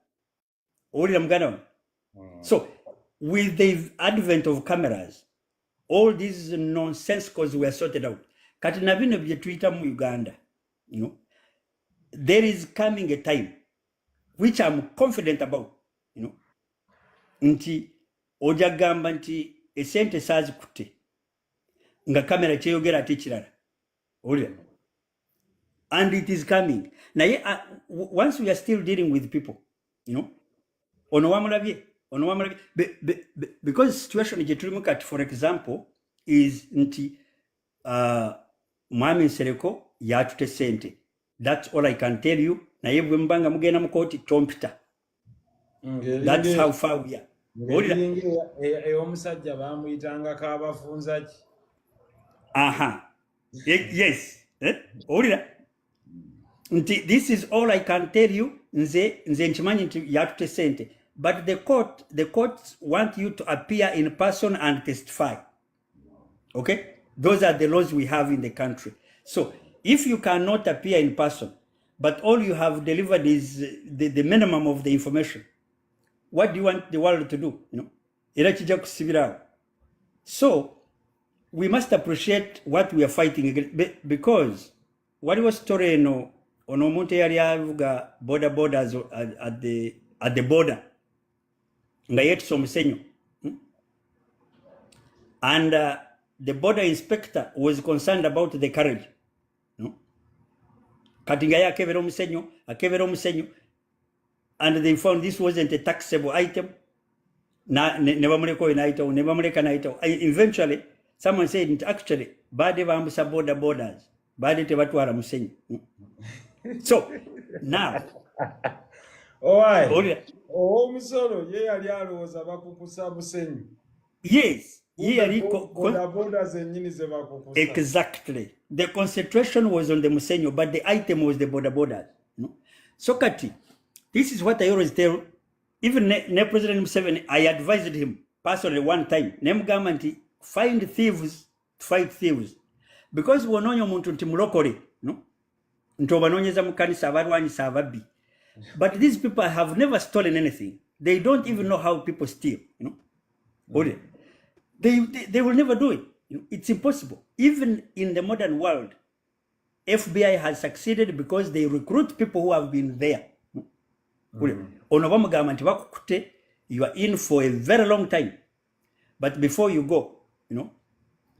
Olira muganda wange. So, with the advent of cameras, all these nonsensicals were sorted out. Kati na bino bye tuyita mu Uganda, there is coming a time which I'm confident about, nti oja gamba nti esente saazikutte nga kamera kyeyogera ate kirala. Olira. And it is coming. Now, once we are still dealing with people, ono wamulabye, because situation gye tulimu kati, for example, is nti Mwami Nsereko yatute sente. That's all I can tell you. Naye bwe mbanga mugenda mu kooti tompita. That's how far we are. Omusajja bamuyitanga kaabafunza ki? Aha. Yes. Olira. This is all I can tell you. Nze nchimanyi nti yatute sente. But the courts want you to appear in person and testify. Okay? Those are the laws we have in the country. So, if you cannot appear in person, but all you have delivered is the minimum of the information, what do you want the world to do? Era kijja kusibirawo. So, we must appreciate what we are fighting against, because waliwo story eno ono omuntu eyali avuga borders at the border nga yeetisa omusenyu, and the border inspector was concerned about the carriage. Kati nga ye akebera omusenyu, and they found this wasn't a taxable item. Ne bamuleka oyo n'ayitawo, ne bamuleka n'ayitawo. Eventually someone said actually baade bambusa borders, baade tebatwala musenyu. So now omusolo ye yali alowooza bakukusa musenyu. Yes, ye yali borders ennyini ze bakukusa. Exactly. The concentration was on the musenyu, but the item was the borders. So kati, this is what I always tell even President Museveni. I advised him personally one time nemugamba nti find thieves to fight thieves because wonoonya omuntu nti mulokole no nti obanoonyeza mu kanisa abalwanyisa ababbi but these people have never stolen anything. They don't even know how people steal, you know. They will never do it. You know, it's impossible. Even in the modern world, FBI has succeeded because they recruit people who have been there. You are in for a very long time. But before you go, you know,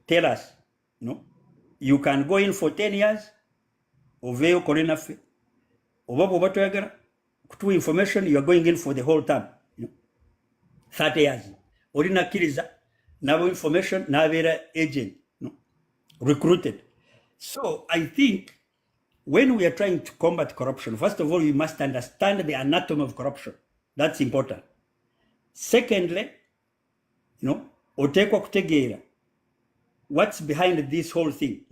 tell us, you know, you can go in for 10 years, oveyo korenafe, obapo batoyagara, kutu information, you are going in for the whole term, you know, 30 years. Orina kiriza, nabo information, nabera agent, you know, recruited. So I think when we are trying to combat corruption, first of all, we must understand the anatomy of corruption. That's important. Secondly, you know, otekwa kutegeera what's behind this whole thing.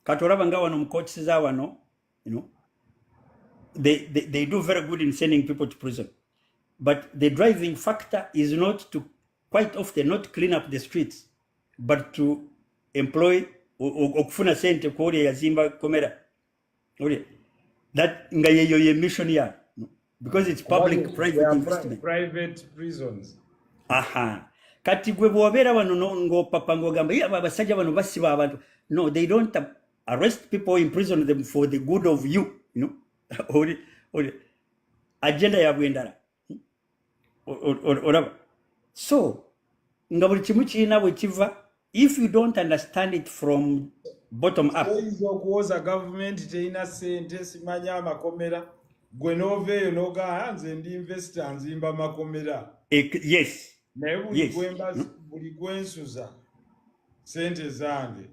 Katoraba nga wano mcoaches wano, you know, they do very good in sending people to prison. But the driving factor is not to, quite often, not clean up the streets, but to employ okufuna sente kuri yazimba komera. That nga ye mission ya, because it's public private investment. Private prisons. Aha. Kati gwe bwobera wano ngo papa ngo gamba ya abasajja bano basiba abantu. No, they don't arrest people, imprison them for the good of you, you know. Or agenda ya bwendala. Or so nga buli kimu kirina bwe kiva, if you don't understand it from bottom up. Okuwoza government teina sente simanya amakomera gwe noveeyo noga nze ndi investor nzimba makomera. Yes. Naye buli gwensuza sente zange.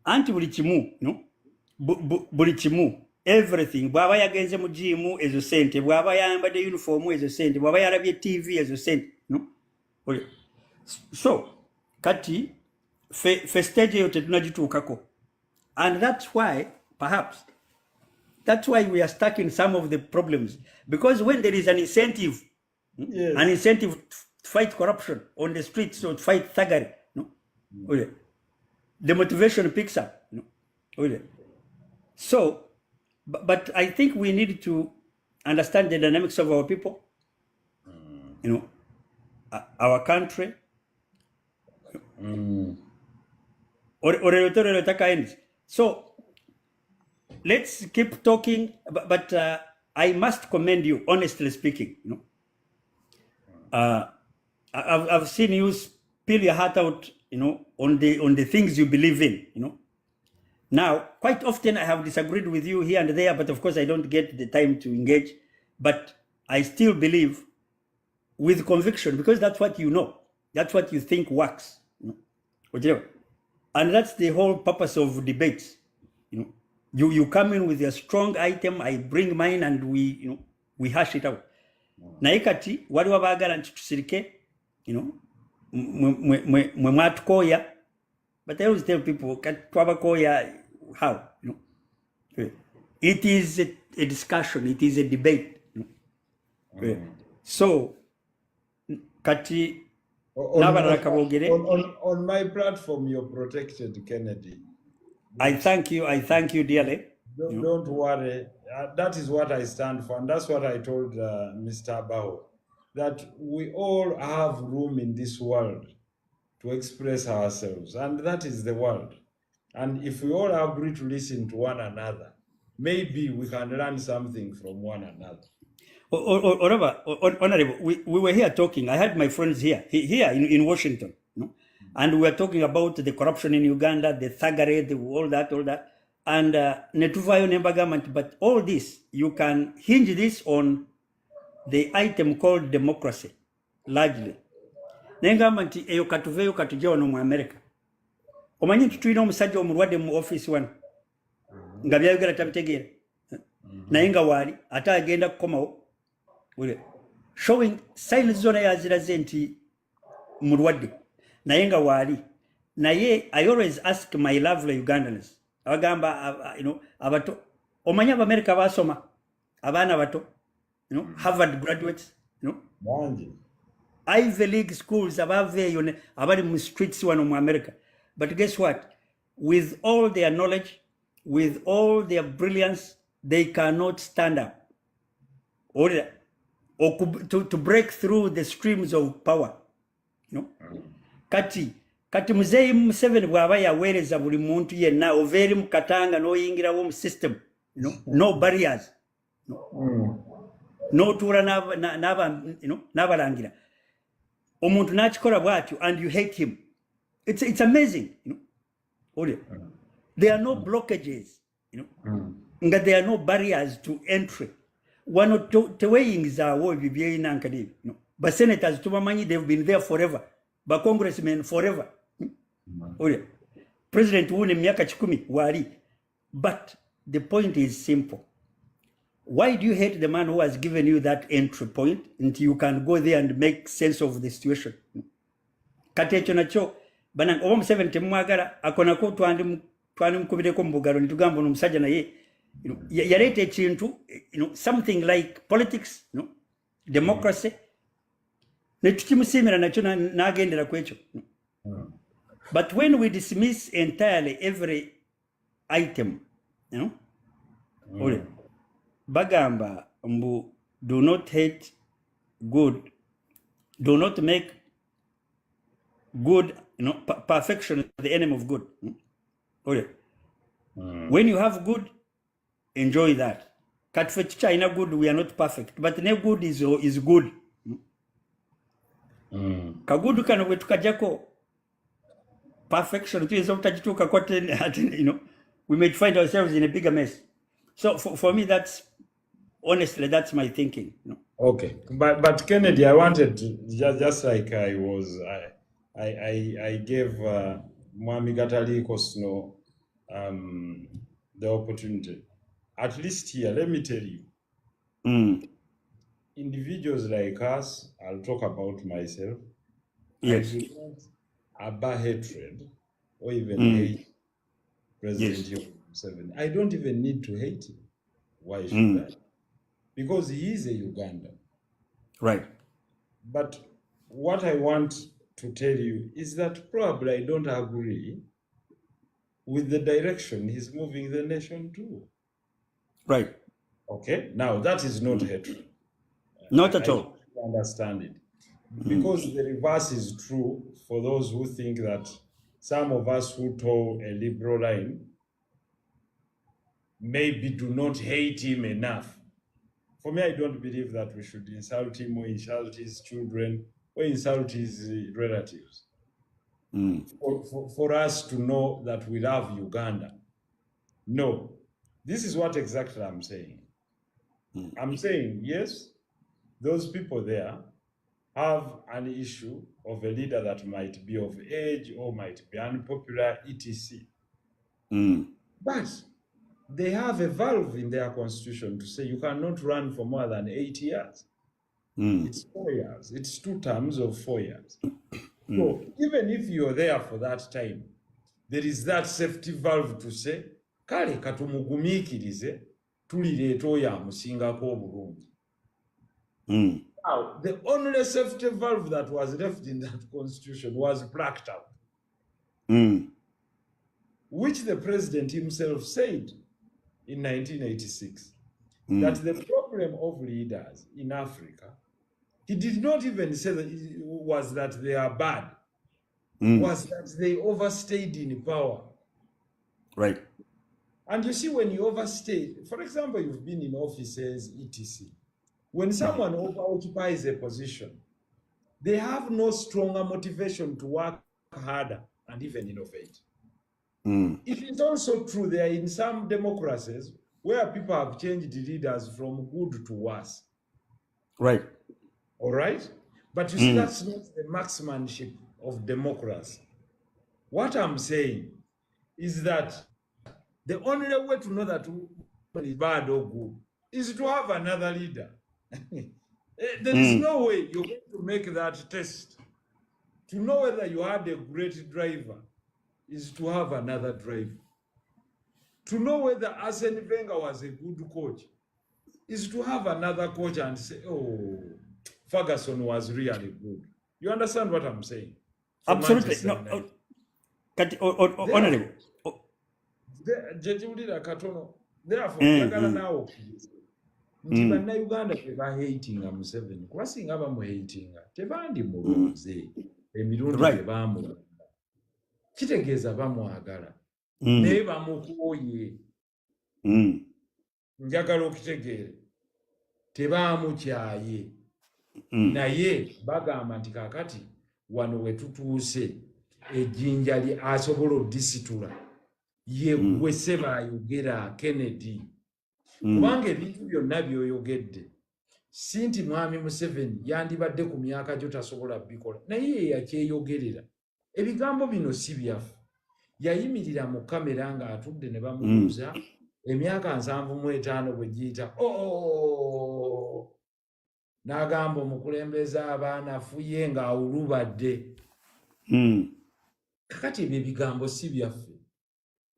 Anti buli kimu, no? Buli kimu, everything. Bwaba yagenze mu gym ezo sente, bwaba yambadde uniform ezo sente, bwaba yarabye TV ezo sente, no? So, kati fe stage yo tetunagituukako. And that's why, perhaps, that's why we are stuck in some of the problems. Because when there is an incentive, yes, an incentive to fight corruption on the streets or to fight thuggery, no? The motivation picks up. No? So, but I think we need to understand the dynamics of our people, you know, our country. So let's keep talking, but I must commend you, honestly speaking. You know, I've seen you spill your heart out, you know, on the things you believe in. You know, now quite often I have disagreed with you here and there, but of course I don't get the time to engage. But I still believe with conviction, because that's what you know, that's what you think works. You know? And that's the whole purpose of debates. You know, you come in with a strong item, I bring mine, and we hash it out. Naye kati waliwo abaagala nti tusirike, you know, mwe mwatukoya, but I always tell people kati twabakoya how, you know. It is a discussion, it is a debate. You know? So kati on my platform, you're protected, Kennedy. I thank you dearly. Don't worry. That is what I stand for, and that's what I told Mr. Bao, that we all have room in this world to express ourselves, and that is the world. And if we all agree to listen to one another, maybe we can learn something from one another. Honorable, we were here talking. I had my friends here in Washington, you know, and we were talking about the corruption in Uganda, the thuggery, all that. And Netuvayo Nemba government, but all this, you can hinge this on the item called democracy, largely. Nengamanti eyo katuveyo katujja wano mu America. Omanyi tutulina omusajja omulwadde mu office wano. Nga byayogera tabitegeera. Naye nga waali ate agenda kukomawo. Showing signs zona yaziraze nti mulwadde. Naye nga waali. Naye I always ask my lovely Ugandans. Abagamba, you know, abato. Omanyi America basoma. Abaana bato. You know, Harvard graduates. You know. Ivy League schools above abali mu streets wano mu America. But guess what? With all their knowledge, with all their brilliance, they cannot stand up or to break through the streams of power. You know? Kati muzeyi Museveni bw'aba yaweereza buli muntu yenna oveeri mu katanga n'oyingirawo mu system, you know? No barriers. N'otuula n'abalangira. Omuntu n'akikola bw'atyo and you hate him. It's amazing, you know. There are no blockages, you know. There are no barriers to entry. Wano teweyingizaawo ebyo byeyina nkadi, you know. But senators tubamanyi, they've been there forever. But congressmen forever. President wune myaka 10 wali. But the point is simple. Why do you hate the man who has given you that entry point until you can go there and make sense of the situation? Kati ekyo nakyo bana oba Museveni temwagala akonako twandimukubireko mu bugalo nitugamba ono omusajja naye yaleeta ekintu, you know, something like politics, you know, democracy, netukimusiimira nakyo n'agendera ku ekyo. But when we dismiss entirely every item, you know, bagamba mbu do not hate good, do not make good, you know, perfection the enemy of good. When you have good, enjoy that. Katfe China good, we are not perfect, but no good is good. Kagudu kano wetukajako perfection tuyinza obutakituuka kwate, you know, we may find ourselves in a bigger mess. So for me, that's honestly, that's my thinking. You know? Okay, but Kennedy, I wanted to just like I gave Mwami Gatali Kosno the opportunity. At least here, let me tell you, individuals like us, I'll talk about myself. Yes. About hatred or even hate President Museveni. I don't even need to hate him. Why should I? Because he is a Ugandan. Right. But what I want to tell you is that probably I don't agree with the direction he's moving the nation to. Right. Okay? Now, that is not hatred. Not at all. I understand it. Because the reverse is true for those who think that some of us who toe a liberal line maybe do not hate him enough. For me, I don't believe that we should insult him or insult his children or insult his relatives. For us to know that we love Uganda. No. This is what exactly I'm saying. I'm saying, yes, those people there have an issue of a leader that might be of age or might be unpopular, etc. But they have a valve in their constitution to say you cannot run for more than 8 years. It's 4 years. It's 2 terms of 4 years. So even if you're there for that time, there is that safety valve to say, kale katumugumikirize tulireeta oyo amusingako obulungi. Now, the only safety valve that was left in that constitution was blacked out, which the president himself said in 1986, that the problem of leaders in Africa, he did not even say that it was that they are bad, was that they overstayed in power. Right. And you see, when you overstay, for example, you've been in offices, etc. When someone occupies a position, they have no stronger motivation to work harder and even innovate. It is also true there in some democracies where people have changed leaders from good to worse. Right. All right? But you see, that's not the marksmanship of democracy. What I'm saying is that the only way to know that one is bad or good is to have another leader. There is no way you're going to make that test. To know whether you had a great driver is to have another driver. To know whether Arsene Wenger was a good coach is to have another coach and say, oh, Ferguson was really good. You understand what I'm saying? Absolutely. No. Kati honorable. Jejiulira katono. Therefore, njagala naawe okkirize nti bannayuganda tebahatinga Museveni kuba singa bamuhatinga tebandimulonze emirundi gye baamulonda kitegeeza bamwagala naye bamukooye njagala okitegeere tebaamukyaye naye bagamba nti kaakati wano we tutuuse ejjinja lye asobola oddisitula ye gwe Ssebaayogera Kennedy kubanga ebintu byonna by'oyogedde si nti mwami Museveni yandibadde ku myaka gyo tasobola bikola naye ye yakyeyogerera ebigambo bino si byaffe yayimirira mu kamera ng'atudde ne bamubuuza emyaka 75 bwe giyita n'agamba omukulembeze abaana afuye ng'awulubadde kakati ebyo ebigambo si byaffe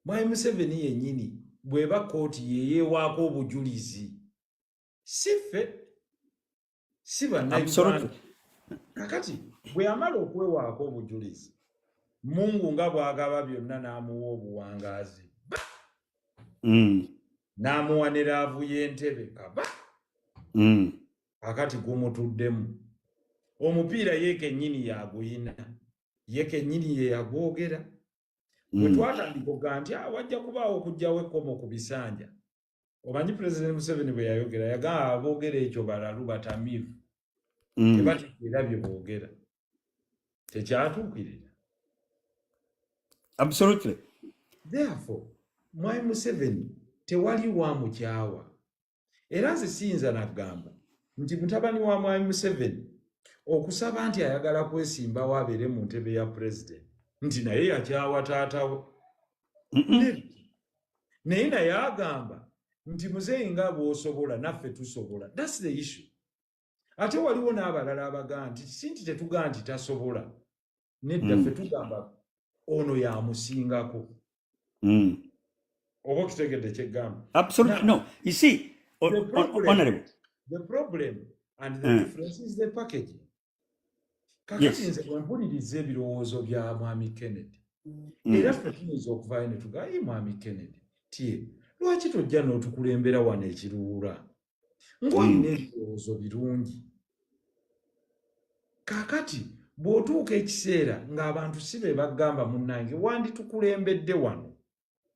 mwami Museveni yennyini bw'eba kooti yeyeewaako obujulizi si ffe si bannayuganda kakati bwe yamala okwewaako obujulizi Mungu nga bw'agaba byonna n'amuwa obuwangaazi n'amuwa ne laavu y'entebe kaba kakati gumutuddemu omupiira ye kennyini yaguyina ye kennyini ye yagwogera bwe twatandika okuga nti wajja kubaawo okugyawo ekkomo ku bisanja omanyi Pulezidenti Museveni bwe yayogera yagamba aboogera ekyo balalu batamiivu tebategeera bye boogera tekyatuukirira. Absolutely. Therefore mwami Museveni tewali wamukyawa era nze siyinza nagamba nti mutabani wa mwami Museveni okusaba nti ayagala kwesimbawo abeere mu ntebe ya pulezidenti nti naye yakyawa taatawe naye naye agamba nti muzeeyi nga bw'osobola naffe tusobola. That's the issue. Ate waliwo n'abalala abagaa nti si nti tetugaa nti tasobola nedda ffe tugamba ono yamusingako oba okitegedde kyeggamba. Absolutely. No, you see, honorable, the problem and the difference is the packaging. Kakati nze bwe mpuliriza ebirowoozo bya mwami Kennedy era ffe tuyinza okuvaayo ne tugaa mwami Kennedy tie lwaki tojja n'otukulembera wano ekiruwula ng'olina ebirowoozo birungi kakati bw'otuuka ekiseera ng'abantu si be bagamba munnange wanditukulembedde wano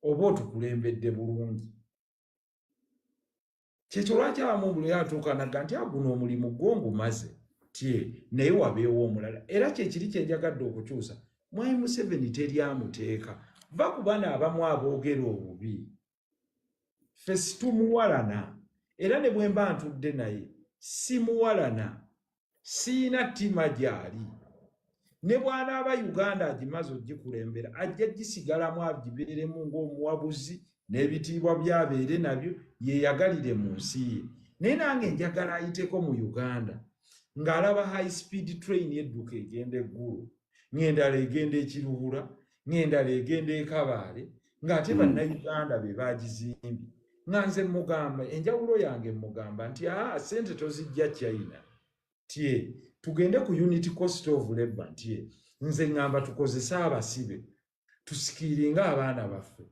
oba otukulembedde bulungi kyekyo lwaki abamu buli atuuka nagga nti guno omulimu gwo ngumaze tie naye wabeewo omulala era kyekiri kyenjagadde okukyusa mwami Museveni teryamuteeka va ku bana abamu aboogera obubi ffe situmuwalana era ne bwe mba ntudde naye simuwalana siina ttima gy'ali ne bw'anaaba Uganda agimaze ogikulembera ajja gisigalamu agibeeremu ng'omuwabuzi n'ebitiibwa byabeere nabyo yeeyagalire mu nsi ye naye nange njagala ayiteko mu Uganda ng'alaba high speed train edduka egenda eggulu ng'endala egenda ekiruhura ng'endala egenda ekabaale ng'ate bannayuganda be baagizimbye nga nze mugamba enjawulo yange mugamba nti sente tozijja China tie tugende ku unity cost of labor ntie nze ngamba tukozese abasibe tusikiringa abaana baffe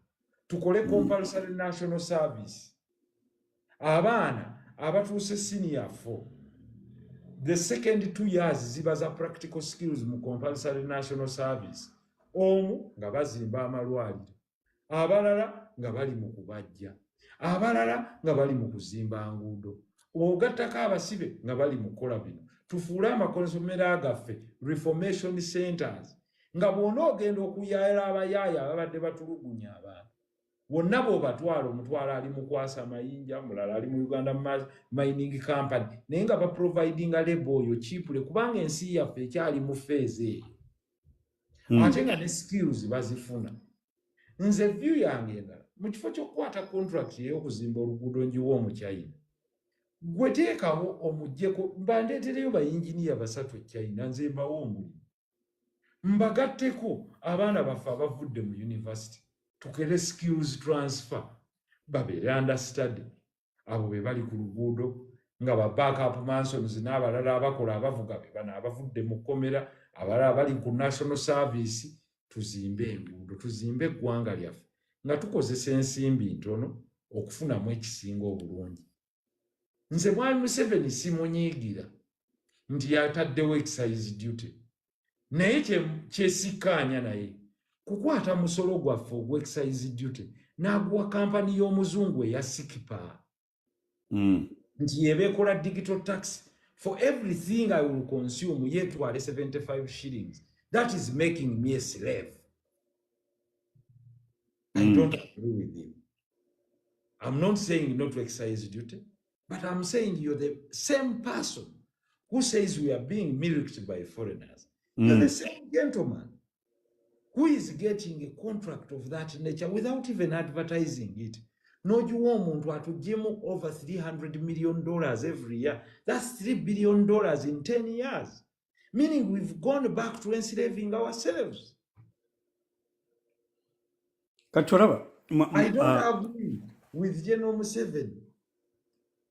tukole compulsory national service abaana abatuuse senior 4 the second 2 years ziba za practical skills mu compulsory national service omu nga bazimba amalwaliro abalala nga bali mu kubajja abalala nga bali mu kuzimba nguudo ogattako abasibe nga bali mu kukola bino tufuule amakonsomero gaffe reformation centers nga bw'ona ogenda okuyaala abayaaya ababadde batulugunya abantu bonna bw'obatwala omutwala ali mu kwasa mayinja mulala ali mu Uganda mining company naye nga baprovidinga lebo oyo cheaply kubanga ensi yaffe ekyali mu feezi eyo ate nga ne skills bazifuna. Nze view yange endala mu kifo ky'okukwata contract ey'okuzimba oluguudo njiwa omu China gwe teekawo omuggyeko mbandeetereyo bayinginiya 3 China nze mbawo omulimu mbagatteko abaana baffe abavudde mu university tukere skills transfer babeere understudy abo be bali ku luguudo nga ba backup Mansons n'abalala abakola abavuga be bano abavudde mu kkomera abalala bali ku national service tuzimbe enguudo tuzimbe eggwanga lyaffe nga tukozesa ensimbi ntono okufunamu ekisinga obulungi. Nze mwami Museveni simunyiigira nti yataddewo excise duty naye kyesikkaanya naye kukwata musolo gwaffe ogw excise duty n'aguwa kampani y'omuzungu eya Sikipa nti yeba ekola digital tax for everything I will consume yetwale 75 shillings. That is making me a slave. I don't agree with him. I'm not saying not to excise duty, but I'm saying you're the same person who says we are being milked by foreigners. You're the same gentleman who is getting a contract of that nature without even advertising it. No, you want to atuggyemu over $300 million every year. That's $3 billion in 10 years. Meaning we've gone back to enslaving ourselves. I don't agree with General Museveni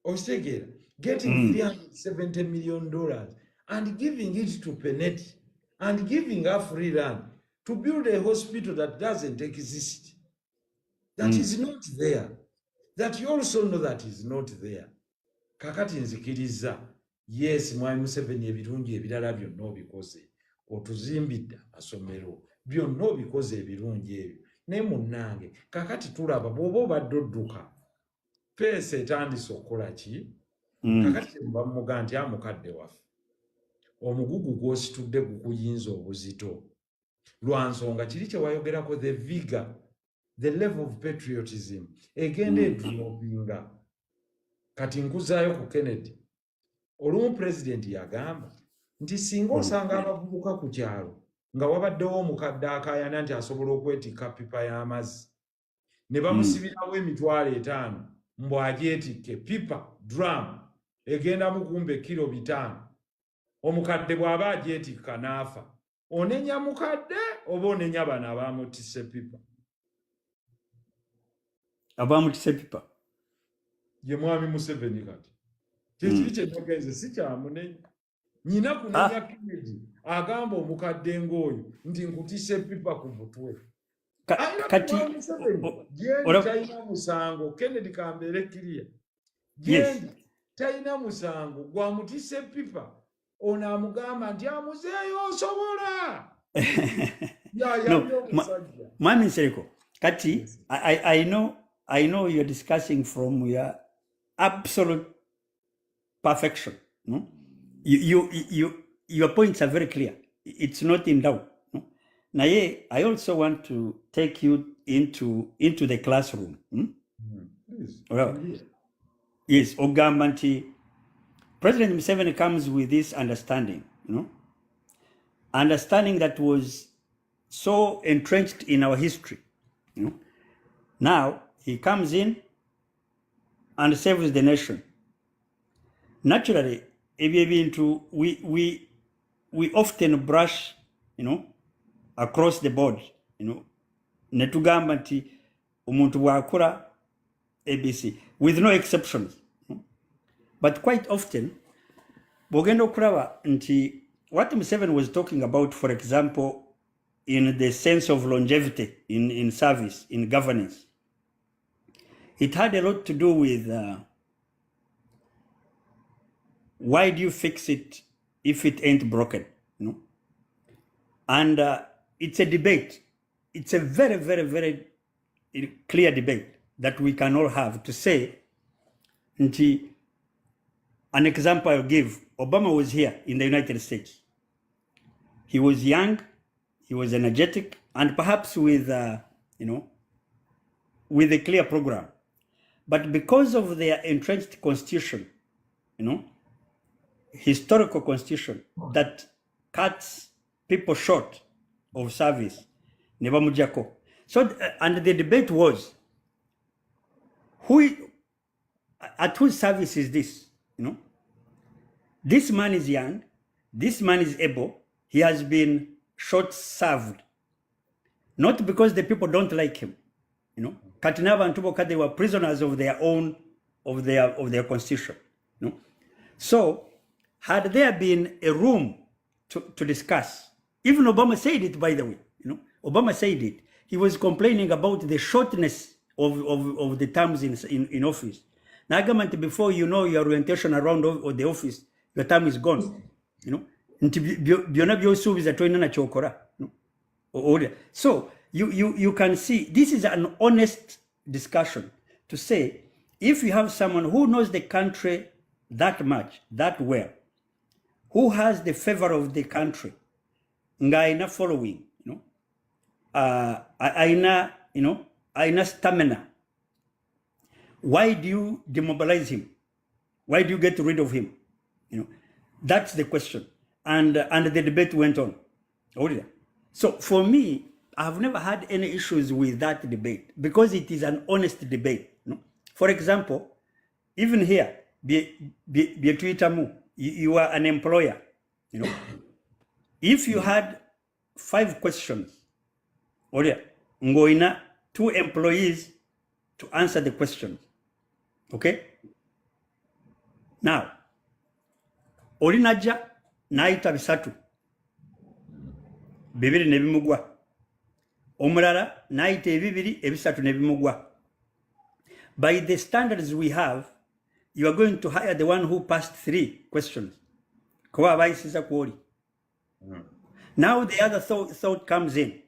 Osegera getting $370 million and giving it to Penetti and giving her free run to build a hospital that doesn't exist. That is not there. That you also know that is not there. Kakati nzikiriza. Yes, mwami Museveni ebirungi ebirala byonna obikoze. Otuzimbidde amasomero. Byonna obikoze ebirungi ebyo. Ne munnange. Kakati tulaba bw'oba obadde odduka. Peesa etandise okukola ki? Kakati bamuga nti amukadde waffe. Omugugu gw'ositudde gukuyinza obuzito. Lwa nsonga kiri kye wayogerako the vigor, the level of patriotism egenda edropinga. Kati nkuzaayo ku Kennedy. Olumu president yagamba nti singa osanga abavubuka ku kyalo nga wabaddewo omukadde akaayana nti asobola okwetikka pipa y'amazzi ne bamusibirawo $5,000 mbu agyetikke pipa drum egenda mukumbe kilo 5. Omukadde bw'aba agyetikka n'afa. Onenya mukadde oba onenya bano abamutisse pipa? Abamutisse pipa ye mwami Museveni kati. Kyekiri kye nogeze si kyamunenya. Nyina kunenya Kennedy agamba omukadde ng'oyo nti nkutisse pipa ku mutwe. Kati talina musango. Kennedy kambeere kiriya. Gendi talina musango gwamutisse pipa. Ono amugamba nti amuzeeyo osobola. Mwami Nsereko, kati I know you're discussing from your absolute perfection. No? Your points are very clear. It's not in doubt. No? Naye, I also want to take you into the classroom. Please. Well, yes, ogamba nti President Museveni comes with this understanding, understanding that was so entrenched in our history. Now he comes in and saves the nation. Naturally, we often brush, across the board, netugamba nti omuntu bw'akula ABC with no exceptions. But quite often, bogenda okulaba nti what Museveni was talking about, for example, in the sense of longevity in service, in governance, it had a lot to do with why do you fix it if it ain't broken? And it's a debate. It's a very, very, very clear debate that we can all have to say, nti, an example I'll give, Obama was here in the United States. He was young, he was energetic, and perhaps with a clear program. But because of their entrenched constitution, historical constitution that cuts people short of service, never mujako. So, and the debate was, at whose service is this? This man is young, this man is able, he has been short-served. Not because the people don't like him. Katinaba and Tubokade were prisoners of their own, of their constitution. So had there been a room to discuss, even Obama said it, by the way, Obama said it. He was complaining about the shortness of the terms in office. Now, government, before you know your orientation around the office, your time is gone. So you can see this is an honest discussion to say, if you have someone who knows the country that much, that well, who has the favor of the country, ngaina following, aina stamina, why do you demobilize him? Why do you get rid of him? That's the question. And the debate went on. So for me, I have never had any issues with that debate because it is an honest debate. For example, even here, you are an employer. If you had 5 questions, ngoina 2 employees to answer the questions. Okay? Now, olinaja naita bisatu. Bibiri nebimugwa. Omulala naita ebibiri ebisatu nebimugwa. By the standards we have, you are going to hire the one who passed 3 questions. Kwa abaisiza kwoli. Now the other thought comes in.